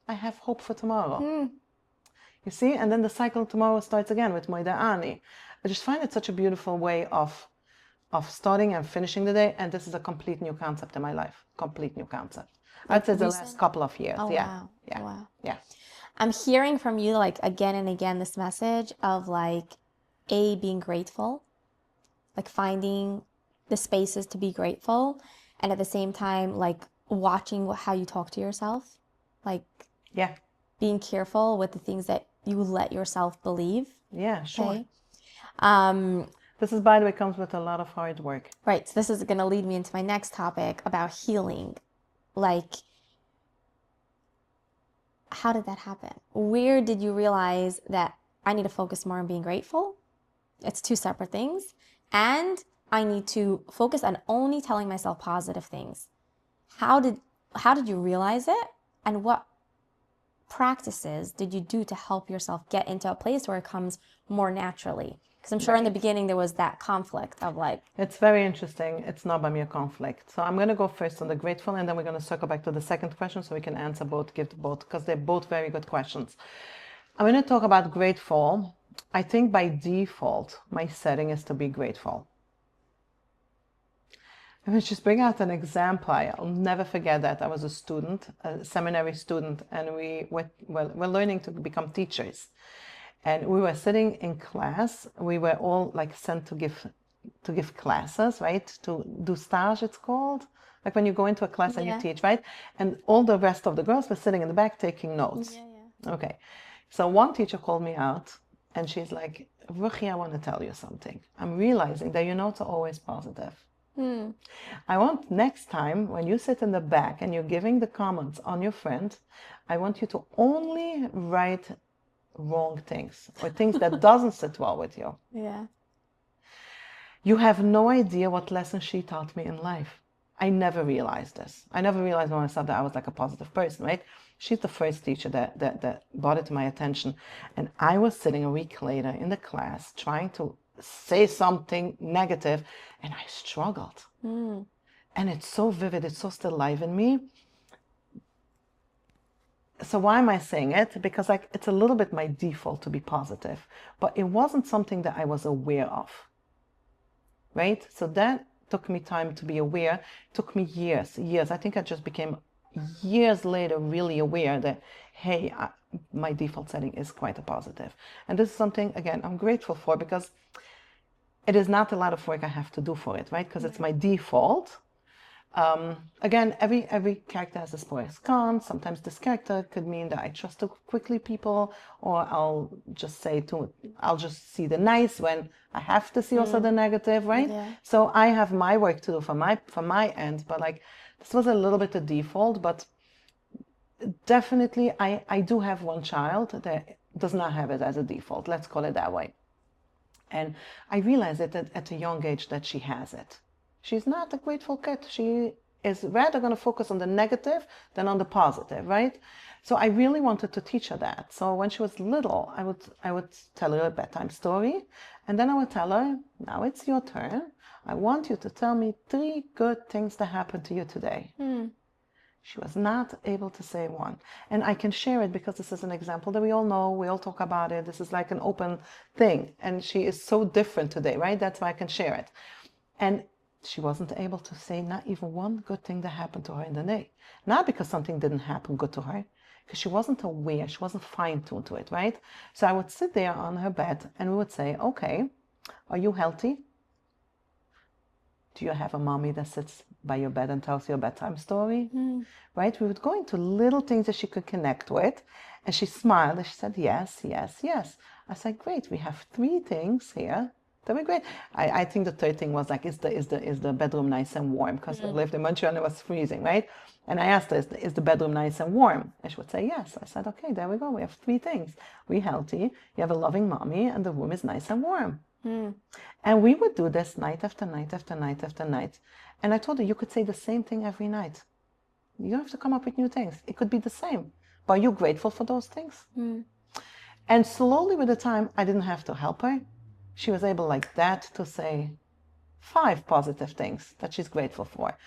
I have hope for tomorrow. You see? And then the cycle tomorrow starts again with Moida Ani. I just find it such a beautiful way of starting and finishing the day. And this is a complete new concept in my life. Complete new concept. I'd say the last couple of years. Oh, Yeah. wow. Yeah. Wow. Yeah. I'm hearing from you like again and again this message of like being grateful, like finding the spaces to be grateful, and at the same time like watching how you talk to yourself, like Yeah. being careful with the things that you let yourself believe. Yeah, sure. Okay. This is, by the way, comes with a lot of hard work. Right. So this is going to lead me into my next topic about healing. Like, how did that happen? Where did you realize that I need to focus more on being grateful? It's two separate things. And I need to focus on only telling myself positive things. How did you realize it? And what practices did you do to help yourself get into a place where it comes more naturally? Because I'm sure in the beginning there was that conflict of like... It's very interesting. It's not by mere conflict. So I'm going to go first on the grateful, and then we're going to circle back to the second question so we can answer both, give both, because they're both very good questions. I'm going to talk about grateful. I think by default, my setting is to be grateful. Let me just bring out an example. I'll never forget that. I was a student, a seminary student, and we're learning to become teachers. And we were sitting in class. We were all like sent to give classes, right? To do stage, it's called. Like when you go into a class and you teach, right? And all the rest of the girls were sitting in the back taking notes. Okay. So one teacher called me out and she's like, Ruchy, I want to tell you something. I'm realizing that your notes are always positive. I want next time when you sit in the back and you're giving the comments on your friend, I want you to only write wrong things or things that doesn't sit well with you. Yeah. You have no idea what lesson she taught me in life. I never realized this. I never realized when I said that I was like a positive person, right? She's the first teacher that brought it to my attention. And I was sitting a week later in the class trying to say something negative, and I struggled. And it's so vivid, it's so still alive in me. So why am I saying it? Because like it's a little bit my default to be positive, but it wasn't something that I was aware of, right? So that took me time to be aware. It took me years. I think I just became years later really aware that, hey, my default setting is quite a positive. And this is something, again, I'm grateful for because it is not a lot of work I have to do for it, right? Because it's my default. Again, every character has its pros and cons. Sometimes this character could mean that I trust too quickly people, or I'll just see the nice when I have to see also the negative, right? Yeah. So I have my work to do from my end, but like this was a little bit the default, but definitely I do have one child that does not have it as a default. Let's call it that way. And I realized that at a young age that she has it. She's not a grateful kid. She is rather going to focus on the negative than on the positive, right? So I really wanted to teach her that. So when she was little, I would tell her a bedtime story, and then I would tell her, now it's your turn. I want you to tell me 3 good things that happened to you today. She was not able to say one. And I can share it because this is an example that we all know, we all talk about it. This is like an open thing. And she is so different today, right? That's why I can share it. And she wasn't able to say not even one good thing that happened to her in the day. Not because something didn't happen good to her, because she wasn't aware, she wasn't fine-tuned to it, right? So I would sit there on her bed and we would say, okay, are you healthy? Do you have a mommy that sits by your bed and tells you a bedtime story? Right? We would go into little things that she could connect with. And she smiled and she said, yes, yes, yes. I said, great, we have 3 things here. That would be great. I think the third thing was like, is the bedroom nice and warm? Because I lived in Montreal and it was freezing, right? And I asked her, is the bedroom nice and warm? And she would say, yes. I said, okay, there we go. We have 3 things. We're healthy, you have a loving mommy, and the room is nice and warm. And we would do this night after night after night after night. And I told her, you could say the same thing every night. You don't have to come up with new things. It could be the same. But are you grateful for those things? And slowly with the time, I didn't have to help her. She was able like that to say 5 positive things that she's grateful for.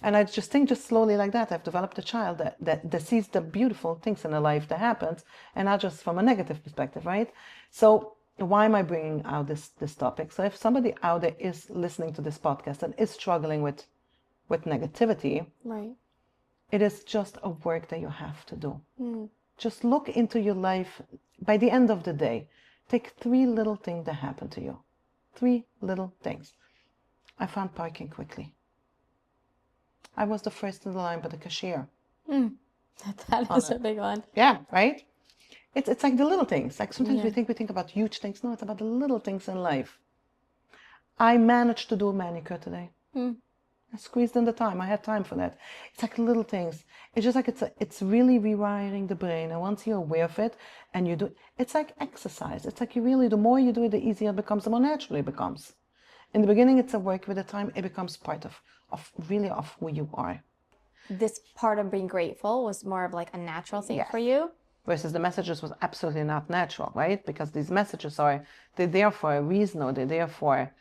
And I just think just slowly like that, I've developed a child that sees the beautiful things in her life that happens, and not just from a negative perspective, right? So why am I bringing out this topic? So if somebody out there is listening to this podcast and is struggling with negativity, Right. it is just a work that you have to do. Just look into your life. By the end of the day, take 3 little things that happen to you. 3 little things. I found parking quickly. I was the first in the line, but the cashier. That is a big one. Yeah, right? It's like the little things. Like sometimes we think about huge things. No, it's about the little things in life. I managed to do a manicure today. I squeezed in the time. I had time for that. It's like little things. It's just like it's really rewiring the brain. And once you're aware of it and you do, it's like exercise. It's like the more you do it, the easier it becomes, the more natural it becomes. In the beginning, it's a work. With the time, it becomes part of who you are. This part of being grateful was more of like a natural thing for you. Versus the messages was absolutely not natural, right? Because these messages they're there for a reason, or they're there for,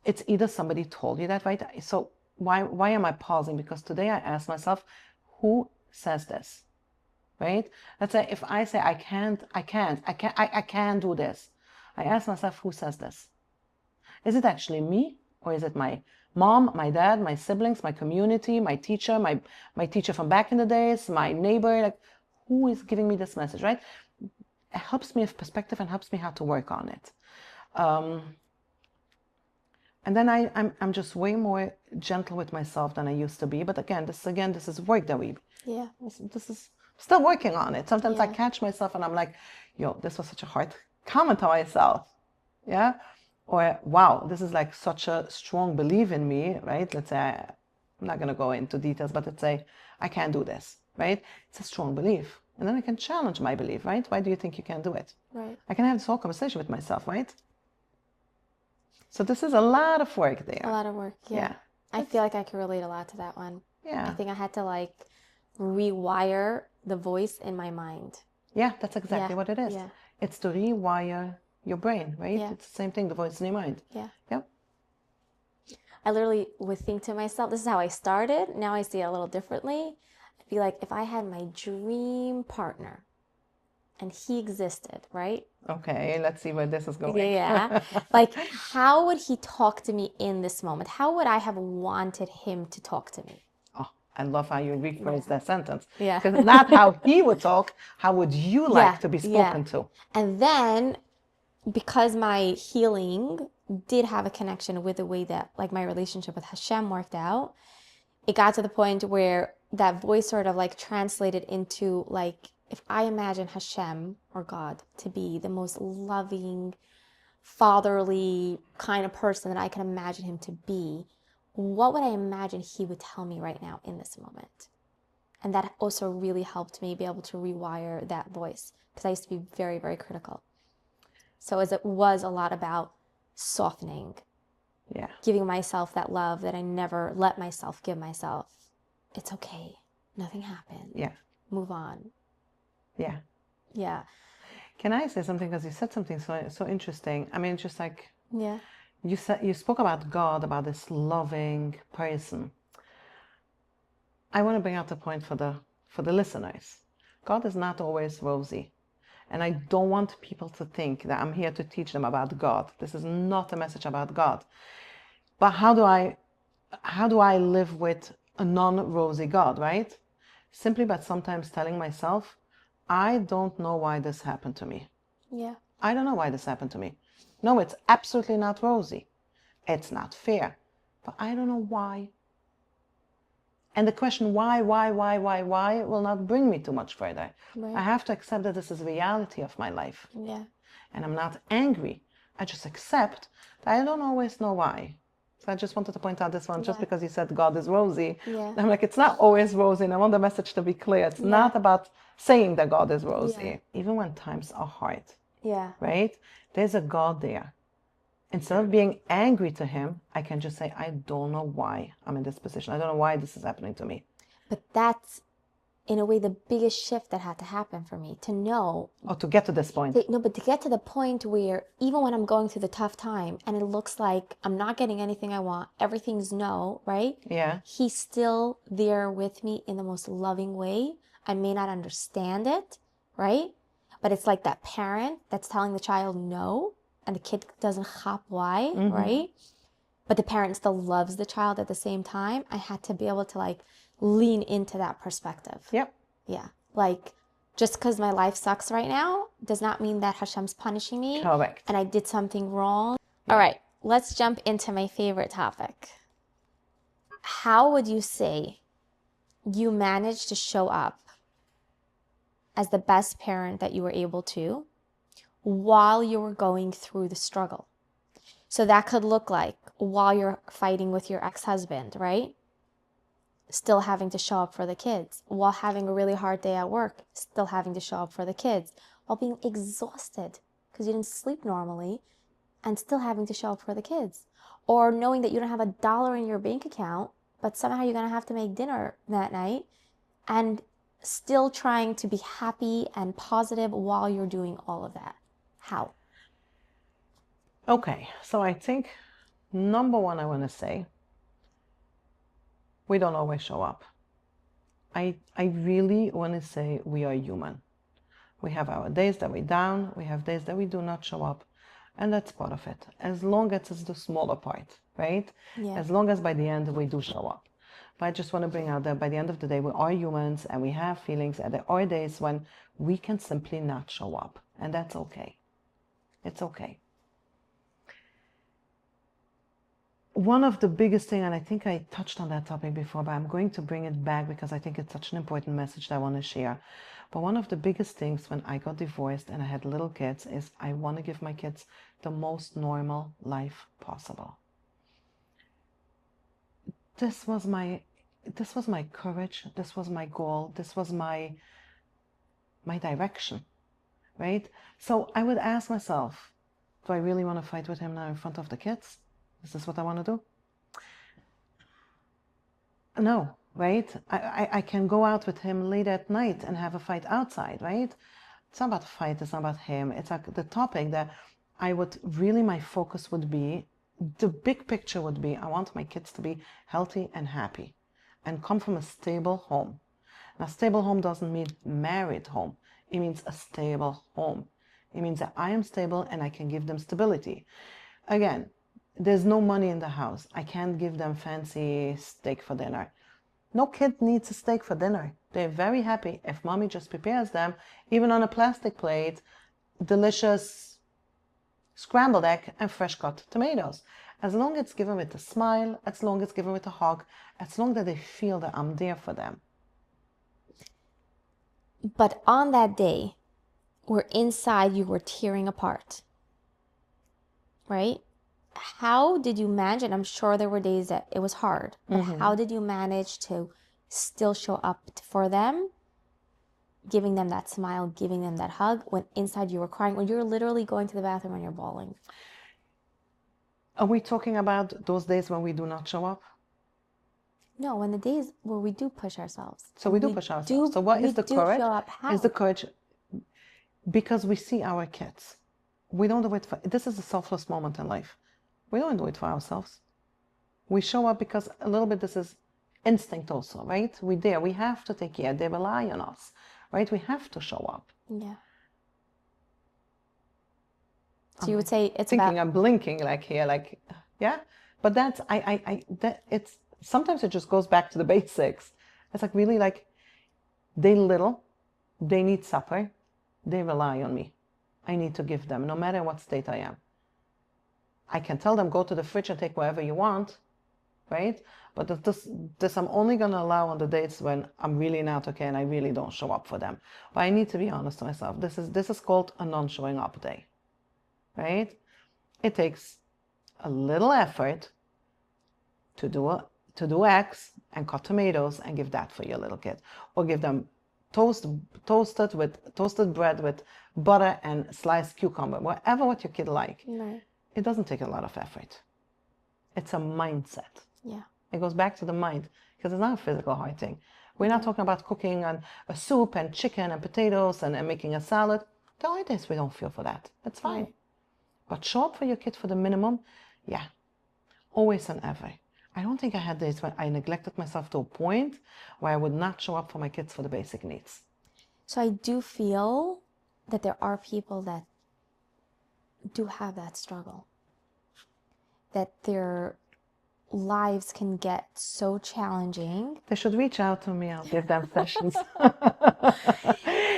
it's either somebody told you that, right? So why am I pausing? Because today I asked myself, who says this, right? Let's say if I say I can't do this. I ask myself, who says this? Is it actually me, or is it my mom, my dad, my siblings, my community, my teacher, my teacher from back in the days, my neighbor? Like, who is giving me this message, right? It helps me with perspective and helps me how to work on it. And then I'm just way more gentle with myself than I used to be. But again, this is work that this is still working on it. Sometimes I catch myself and I'm like, yo, this was such a hard comment to myself. Yeah. Or, wow, this is like such a strong belief in me, right? Let's say, I'm not going to go into details, but let's say I can't do this, right? It's a strong belief. And then I can challenge my belief, right? Why do you think you can't do it? Right. I can have this whole conversation with myself, right? So this is a lot of work there. A lot of work, yeah. I feel like I can relate a lot to that one. Yeah. I think I had to like rewire the voice in my mind. Yeah, that's exactly what it is. Yeah. It's to rewire your brain, right? Yeah. It's the same thing, the voice in your mind. Yeah. Yep. I literally would think to myself, this is how I started. Now I see it a little differently. I'd be like, if I had my dream partner and he existed, right? Okay, let's see where this is going. Yeah. Like, how would he talk to me in this moment? How would I have wanted him to talk to me? Oh, I love how you rephrase that sentence. Yeah. Because it's not how he would talk, how would you like to be spoken to? And then, because my healing did have a connection with the way that like my relationship with Hashem worked out, it got to the point where that voice sort of like translated into like, if I imagine Hashem or God to be the most loving, fatherly kind of person that I can imagine him to be, what would I imagine he would tell me right now in this moment? And that also really helped me be able to rewire that voice, because I used to be very, very critical. So as it was a lot about softening Yeah. giving myself that love that I never let myself give myself. It's okay. Nothing happened. Yeah. Move on. Yeah. Yeah. Can I say something? Because you said something so interesting. I mean, just like Yeah. you spoke about God, about this loving person. I want to bring out the point for the listeners. God is not always rosy. And I don't want people to think that I'm here to teach them about God. This is not a message about God. But how do I live with a non-rosy God, right? Simply by sometimes telling myself, I don't know why this happened to me. Yeah. I don't know why this happened to me. No, it's absolutely not rosy. It's not fair. But I don't know why. And the question why will not bring me too much further. Right. I have to accept that this is the reality of my life. Yeah. And I'm not angry. I just accept that I don't always know why. So I just wanted to point out this one, just Yeah. because you said God is rosy. Yeah. I'm like, it's not always rosy. And I want the message to be clear. It's Yeah. not about saying that God is rosy. Yeah. Even when times are hard, Yeah. right? There's a God there. Instead of being angry to him, I can just say, I don't know why I'm in this position. I don't know why this is happening to me. But that's, in a way, the biggest shift that had to happen for me, to know. Or to get to this point. But to get to the point where even when I'm going through the tough time and it looks like I'm not getting anything I want, everything's no, right? Yeah. He's still there with me in the most loving way. I may not understand it, right? But it's like that parent that's telling the child no, and the kid doesn't hop why, right? But the parent still loves the child at the same time. I had to be able to like lean into that perspective. Yep. Yeah. Like, just because my life sucks right now does not mean that Hashem's punishing me. Correct. And I did something wrong. Yeah. All right, let's jump into my favorite topic. How would you say you managed to show up as the best parent that you were able to while you were going through the struggle? So that could look like while you're fighting with your ex-husband, right? Still having to show up for the kids, while having a really hard day at work, still having to show up for the kids, while being exhausted because you didn't sleep normally and still having to show up for the kids, or knowing that you don't have $1 in your bank account, but somehow you're going to have to make dinner that night and still trying to be happy and positive while you're doing all of that. How? Okay, so I think number one, I want to say, we don't always show up. I really want to say we are human. We have our days that we're down, we have days that we do not show up, and that's part of it. As long as it's the smaller part, right? Yeah. As long as by the end we do show up. But I just want to bring out that by the end of the day, we are humans and we have feelings, and there are days when we can simply not show up, and that's okay. It's okay. One of the biggest things, and I think I touched on that topic before, but I'm going to bring it back because I think it's such an important message that I want to share. But one of the biggest things when I got divorced and I had little kids is I want to give my kids the most normal life possible. This was my courage, this was my goal, this was my direction, right? So I would ask myself, do I really want to fight with him now in front of the kids? Is this what I want to do? No, right? I can go out with him late at night and have a fight outside, right? It's not about the fight, it's not about him. It's like the topic that I would really, my focus would be, the big picture would be, I want my kids to be healthy and happy and come from a stable home. Now, stable home doesn't mean married home. It means a stable home. It means that I am stable and I can give them stability. Again, there's no money in the house. I can't give them fancy steak for dinner. No kid needs a steak for dinner. They're very happy if mommy just prepares them, even on a plastic plate, delicious scrambled egg and fresh cut tomatoes. As long as it's given with a smile, as long as it's given with a hug, as long as they feel that I'm there for them. But on that day, where inside you were tearing apart, right? How did you manage? And I'm sure there were days that it was hard, but how did you manage to still show up for them, giving them that smile, giving them that hug, when inside you were crying, when you're literally going to the bathroom and you're bawling? Are we talking about those days when we do not show up? No, when the days where we do push ourselves. So we do push ourselves. So what is the courage? Show up. How? Is the courage because we see our kids. We don't do it for, this is a selfless moment in life. We don't do it for ourselves. We show up because a little bit this is instinct also, right? We have to take care. They rely on us, right? We have to show up. Yeah. So you would say it's thinking about... I'm blinking like here, like, yeah. But that's, it's, sometimes it just goes back to the basics. It's like really like, they little, they need supper, they rely on me. I need to give them, no matter what state I am. I can tell them, go to the fridge and take whatever you want, right? But this I'm only going to allow on the dates when I'm really not okay and I really don't show up for them. But I need to be honest to myself. This is called a non-showing up day, right? It takes a little effort to do X and cut tomatoes and give that for your little kid, or give them toasted bread with butter and sliced cucumber, whatever what your kid like. Right. It doesn't take a lot of effort. It's a mindset. Yeah. It goes back to the mind, because it's not a physical hard thing. We're not talking about cooking and a soup and chicken and potatoes and making a salad. The hard days we don't feel for that. That's fine. Right. But show up for your kid for the minimum, yeah, always and ever. I don't think I had days when I neglected myself to a point where I would not show up for my kids for the basic needs. So I do feel that there are people that do have that struggle, that their lives can get so challenging. They should reach out to me. I'll give them sessions.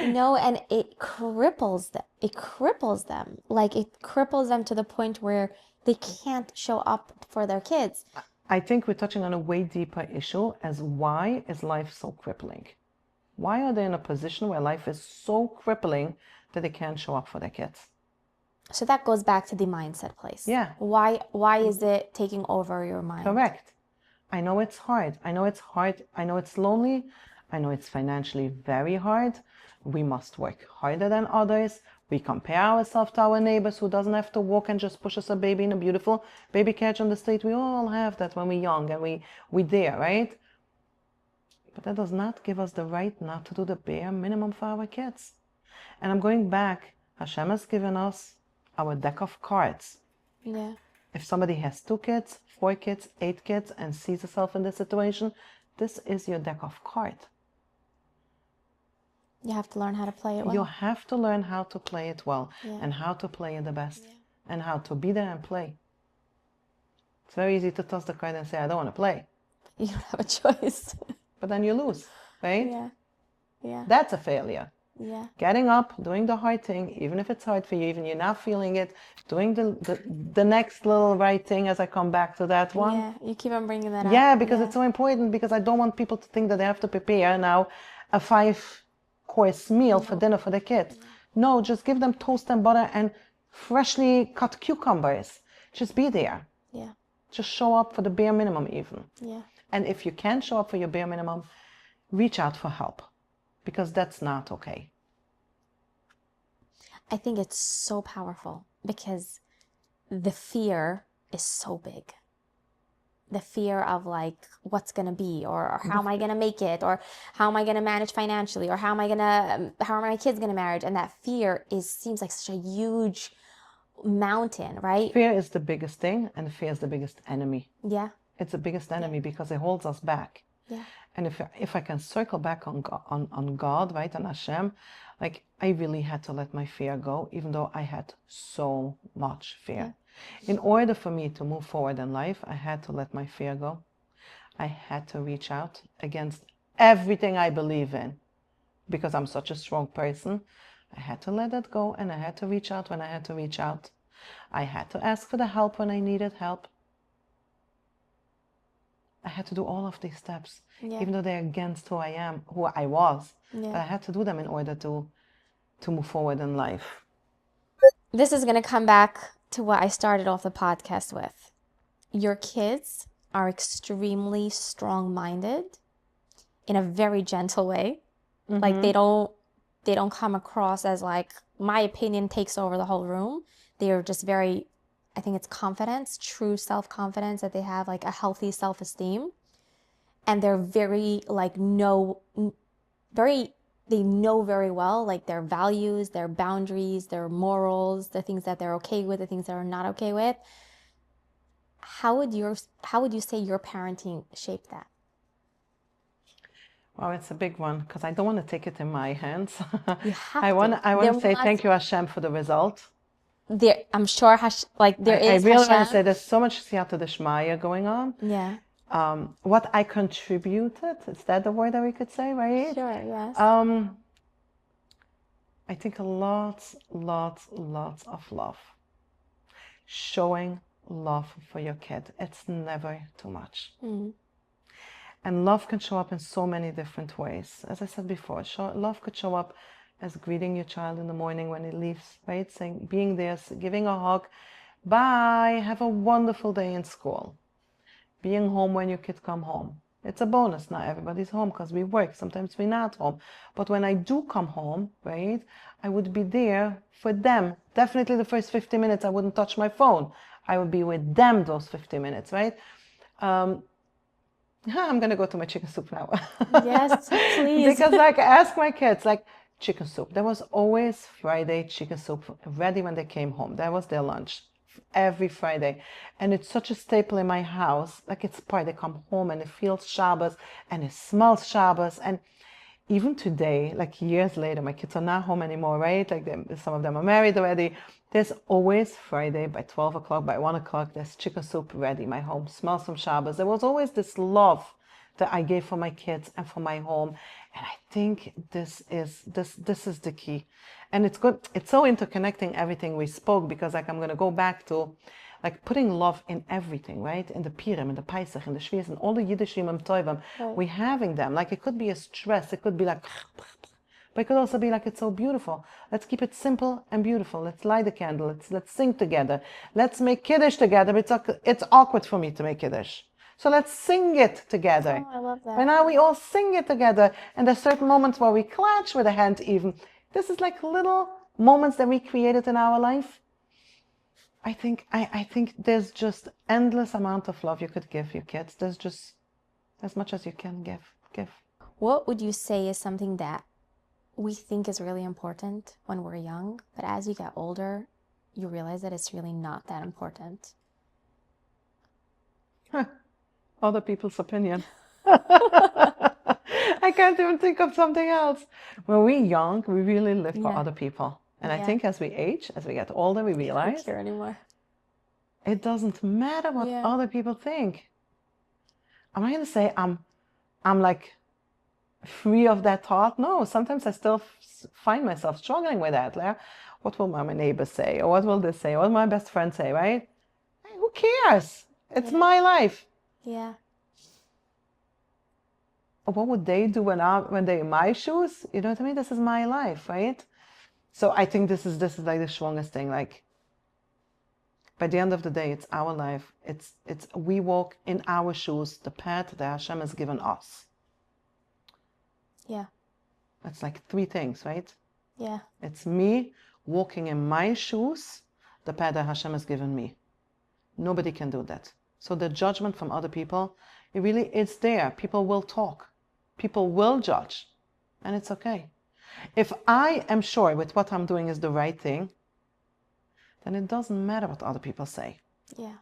No, and it cripples them. It cripples them. Like, it cripples them to the point where they can't show up for their kids. I think we're touching on a way deeper issue as why is life so crippling? Why are they in a position where life is so crippling that they can't show up for their kids? So that goes back to the mindset place. Yeah. Why is it taking over your mind? Correct. I know it's hard. I know it's hard. I know it's lonely. I know it's financially very hard. We must work harder than others. We compare ourselves to our neighbors who doesn't have to walk and just push us a baby in a beautiful baby carriage on the street. We all have that when we're young and we there, right? But that does not give us the right not to do the bare minimum for our kids. And I'm going back. Hashem has given us our deck of cards. Yeah. If somebody has 2 kids, 4 kids, 8 kids, and sees herself in this situation, this is your deck of cards. You have to learn how to play it well. You have to learn how to play it well, Yeah. and how to play it the best, and how to be there and play. It's very easy to toss the card and say, I don't want to play. You don't have a choice. But then you lose, right? Yeah. Yeah. That's a failure. Yeah. Getting up, doing the hard thing, even if it's hard for you, even you're not feeling it, doing the next little right thing, as I come back to that one. Yeah, you keep on bringing that up. Yeah, because it's so important, because I don't want people to think that they have to prepare now a 5-course meal for dinner for the kids. No, just give them toast and butter and freshly cut cucumbers. Just be there. Yeah. Just show up for the bare minimum even. Yeah. And if you can't show up for your bare minimum, reach out for help, because that's not okay. I think it's so powerful because the fear is so big. The fear of like, what's going to be, or how am I going to make it, or how am I going to manage financially, or how are my kids going to marry? And that fear seems like such a huge mountain, right? Fear is the biggest thing, and fear is the biggest enemy. Yeah. It's the biggest enemy because it holds us back. Yeah. And if I can circle back on God, right, on Hashem, like I really had to let my fear go, even though I had so much fear. In order for me to move forward in life, I had to let my fear go. I had to reach out against everything I believe in, because I'm such a strong person. I had to let that go, and I had to reach out when I had to reach out. I had to ask for the help when I needed help. I had to do all of these steps, even though they're against who I was. But I had to do them in order to move forward in life. This is going to come back to what I started off the podcast with. Your kids are extremely strong-minded in a very gentle way. Mm-hmm. Like they don't come across as like, my opinion takes over the whole room. They are just very I think it's confidence, true self-confidence, that they have like a healthy self-esteem, and they're very like they know very well like their values, their boundaries, their morals, the things that they're okay with, the things that are not okay with. How would you say your parenting shaped that? Well, it's a big one because I don't want to take it in my hands. You have I want to. I want There to will say not thank you, Hashem, for the result. there. I'm sure there I is really want to Hashem. say there's so much siyata d'shmaya going on. Yeah. What I contributed, is that the word that we could say, right? Sure. Yes. I think lots of love. Showing love for your kid. It's never too much. Mm. And love can show up in so many different ways. As I said before, love could show up as greeting your child in the morning when he leaves, right? Saying, being there, giving a hug, bye, have a wonderful day in school. Being home when your kids come home. It's a bonus. Not everybody's home because we work. Sometimes we're not home. But when I do come home, right, I would be there for them. Definitely the first 50 minutes, I wouldn't touch my phone. I would be with them those 50 minutes, right? I'm going to go to my chicken soup now. Yes, please. Because like I ask my kids, like chicken soup. There was always Friday chicken soup ready when they came home. That was their lunch every Friday. And it's such a staple in my house. Like it's part, they come home and it feels Shabbos and it smells Shabbos. And even today, like years later, my kids are not home anymore, right? Like some of them are married already. There's always Friday by 12 o'clock, by 1 o'clock, there's chicken soup ready. My home smells from Shabbos. There was always this love that I gave for my kids and for my home. And I think this is the key. And it's good. It's so interconnecting everything we spoke, because like I'm going to go back to like putting love in everything, right? In the Purim, in the Pesach, in the Shvius, and all the Yiddishim and Tovim, we having them. Like it could be a stress. It could be like, but it could also be like, it's so beautiful. Let's keep it simple and beautiful. Let's light a candle. Let's sing together. Let's make Kiddush together. But it's awkward for me to make Kiddush. So let's sing it together. Oh, I love that. By now we all sing it together. And there's certain moments where we clutch with a hand even. This is like little moments that we created in our life. I think there's just endless amount of love you could give your kids. There's just as much as you can give. What would you say is something that we think is really important when we're young, but as you get older, you realize that it's really not that important? Other people's opinion. I can't even think of something else. When we're young, we really live for other people. And I think as we age, as we get older, we realize I don't care anymore. It doesn't matter what other people think. I'm not going to say I'm like free of that thought. No, sometimes I still find myself struggling with that. Like, what will my neighbor say? Or what will this say? Or what will my best friend say, right? Hey, who cares? It's my life. Yeah. What would they do when they're in my shoes? You know what I mean? This is my life, right? So I think this is like the strongest thing. Like, by the end of the day, it's our life. It's we walk in our shoes, the path that Hashem has given us. Yeah. That's like three things, right? Yeah. It's me walking in my shoes, the path that Hashem has given me. Nobody can do that. So the judgment from other people, it really is there. People will talk. People will judge. And it's okay. If I am sure with what I'm doing is the right thing, then it doesn't matter what other people say. Yeah.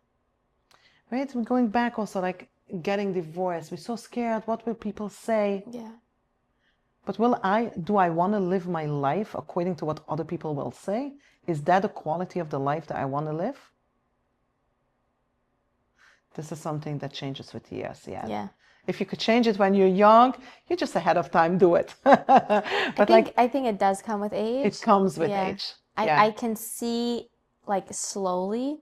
Right? We're going back also, like getting divorced. We're so scared. What will people say? Yeah. But do I want to live my life according to what other people will say? Is that the quality of the life that I want to live? This is something that changes with years. Yeah. If you could change it when you're young, you're just ahead of time. Do it. But I think it does come with age. It comes with age. I can see like slowly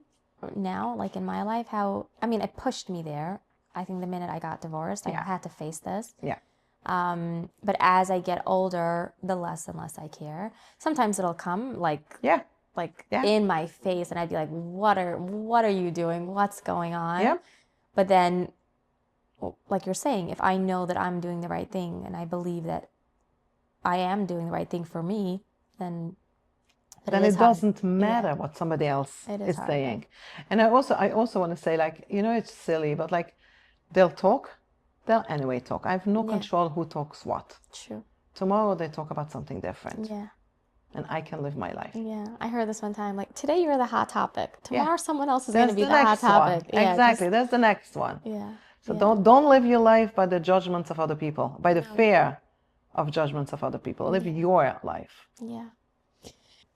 now, like in my life, how, I mean, it pushed me there. I think the minute I got divorced, I had to face this. Yeah. But as I get older, the less and less I care. Sometimes it'll come like in my face, and I'd be like, what are you doing? What's going on? Yeah. But then, like you're saying, if I know that I'm doing the right thing and I believe that I am doing the right thing for me, then But then it is it hard. doesn't matter what somebody else It is is hard, saying. And I also want to say, like, it's silly, but like, they'll anyway talk. I have no Yeah. control who talks what. True. Tomorrow they talk about something different, Yeah. and I can live my life. Yeah. I heard this one time, like, today you're the hot topic. Tomorrow someone else is going to There's be the the hot next one. topic. Yeah. Exactly. There's the next one. Yeah. So Yeah. don't live your life by the judgments of other people, by the No. fear of judgments of other people. Live your life. Yeah.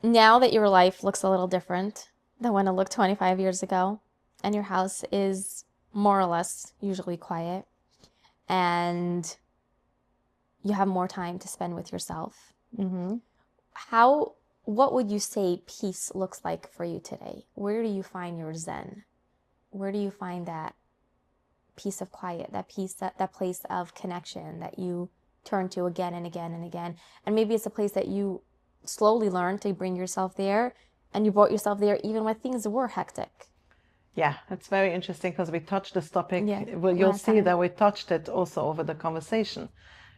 Now that your life looks a little different than when it looked 25 years ago, and your house is more or less usually quiet, and you have more time to spend with yourself, what would you say peace looks like for you today? Where do you find your zen? Where do you find that piece of quiet, that peace, that place of connection that you turn to again and again and again? And maybe it's a place that you slowly learned to bring yourself there, and you brought yourself there even when things were hectic. Yeah, it's very interesting because we touched this topic. Yeah, Well, you'll last see time. that we touched it also over the conversation.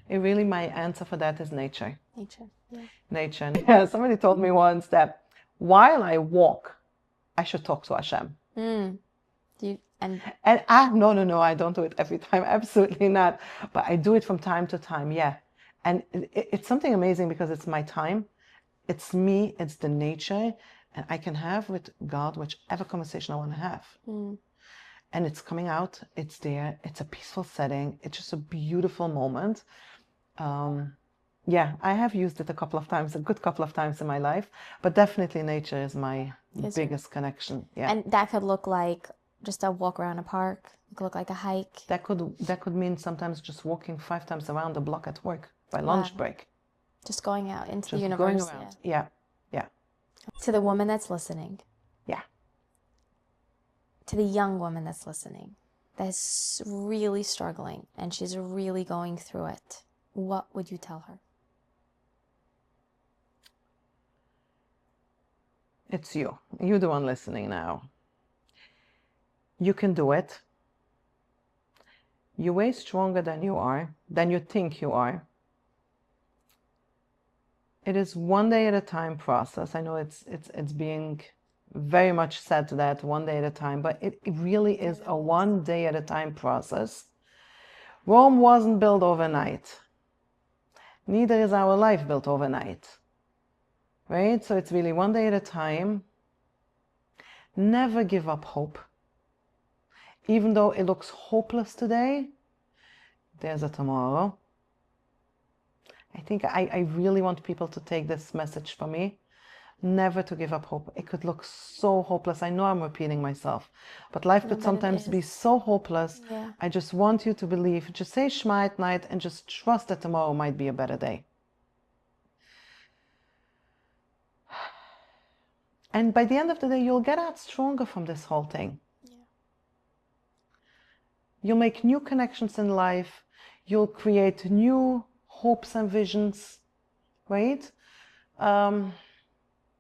Really, my answer for that is nature. Nature. Yeah. Nature. Yeah, somebody told me once that while I walk, I should talk to Hashem. And no, I don't do it every time. Absolutely not. But I do it from time to time. Yeah. And it's something amazing because it's my time. It's me. It's the nature. And I can have with God whichever conversation I want to have. And it's coming out. It's there. It's a peaceful setting. It's just a beautiful moment. Yeah, I have used it a good couple of times in my life. But definitely nature is my biggest connection. Yeah. And that could look like just a walk around a park. It could look like a hike. That could mean sometimes just walking 5 times around the block at work by lunch break. Just going out into the Just universe. going around. Yeah. To the woman that's listening. Yeah. To the young woman that's listening, that's really struggling and she's really going through it, what would you tell her? It's you. You're the one listening now. You can do it. You're way stronger than you think you are. It is one day at a time process. I know it's being very much said that one day at a time, but it really is a one day at a time process. Rome wasn't built overnight. Neither is our life built overnight. Right? So it's really one day at a time. Never give up hope. Even though it looks hopeless today, there's a tomorrow. I think I really want people to take this message from me. Never to give up hope. It could look so hopeless. I know I'm repeating myself, but life could sometimes be so hopeless. Yeah. I just want you to believe. Just say Shema at night and just trust that tomorrow might be a better day. And by the end of the day, you'll get out stronger from this whole thing. Yeah. You'll make new connections in life. You'll create new hopes and visions, right?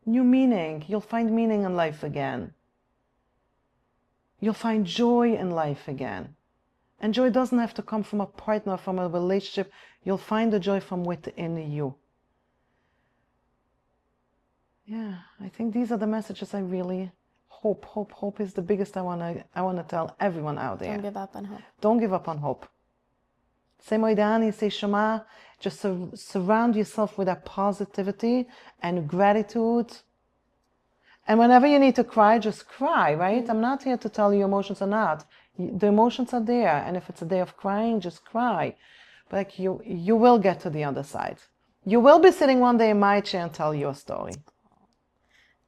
New meaning. You'll find meaning in life again. You'll find joy in life again. And joy doesn't have to come from a partner, from a relationship. You'll find the joy from within you. Yeah, I think these are the messages I really hope. Hope is the biggest I wanna tell everyone out there. Don't give up on hope. Don't give up on hope. Say Moidani, say Shema. Just surround yourself with that positivity and gratitude. And whenever you need to cry, just cry, right? I'm not here to tell you emotions are not. The emotions are there. And if it's a day of crying, just cry. But like you will get to the other side. You will be sitting one day in my chair and tell your story.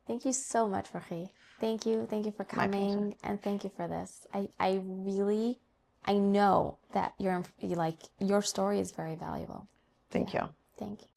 Thank you so much, Ruchy. Thank you for coming, and thank you for this. I know that your story is very valuable. Thank you. Thank you.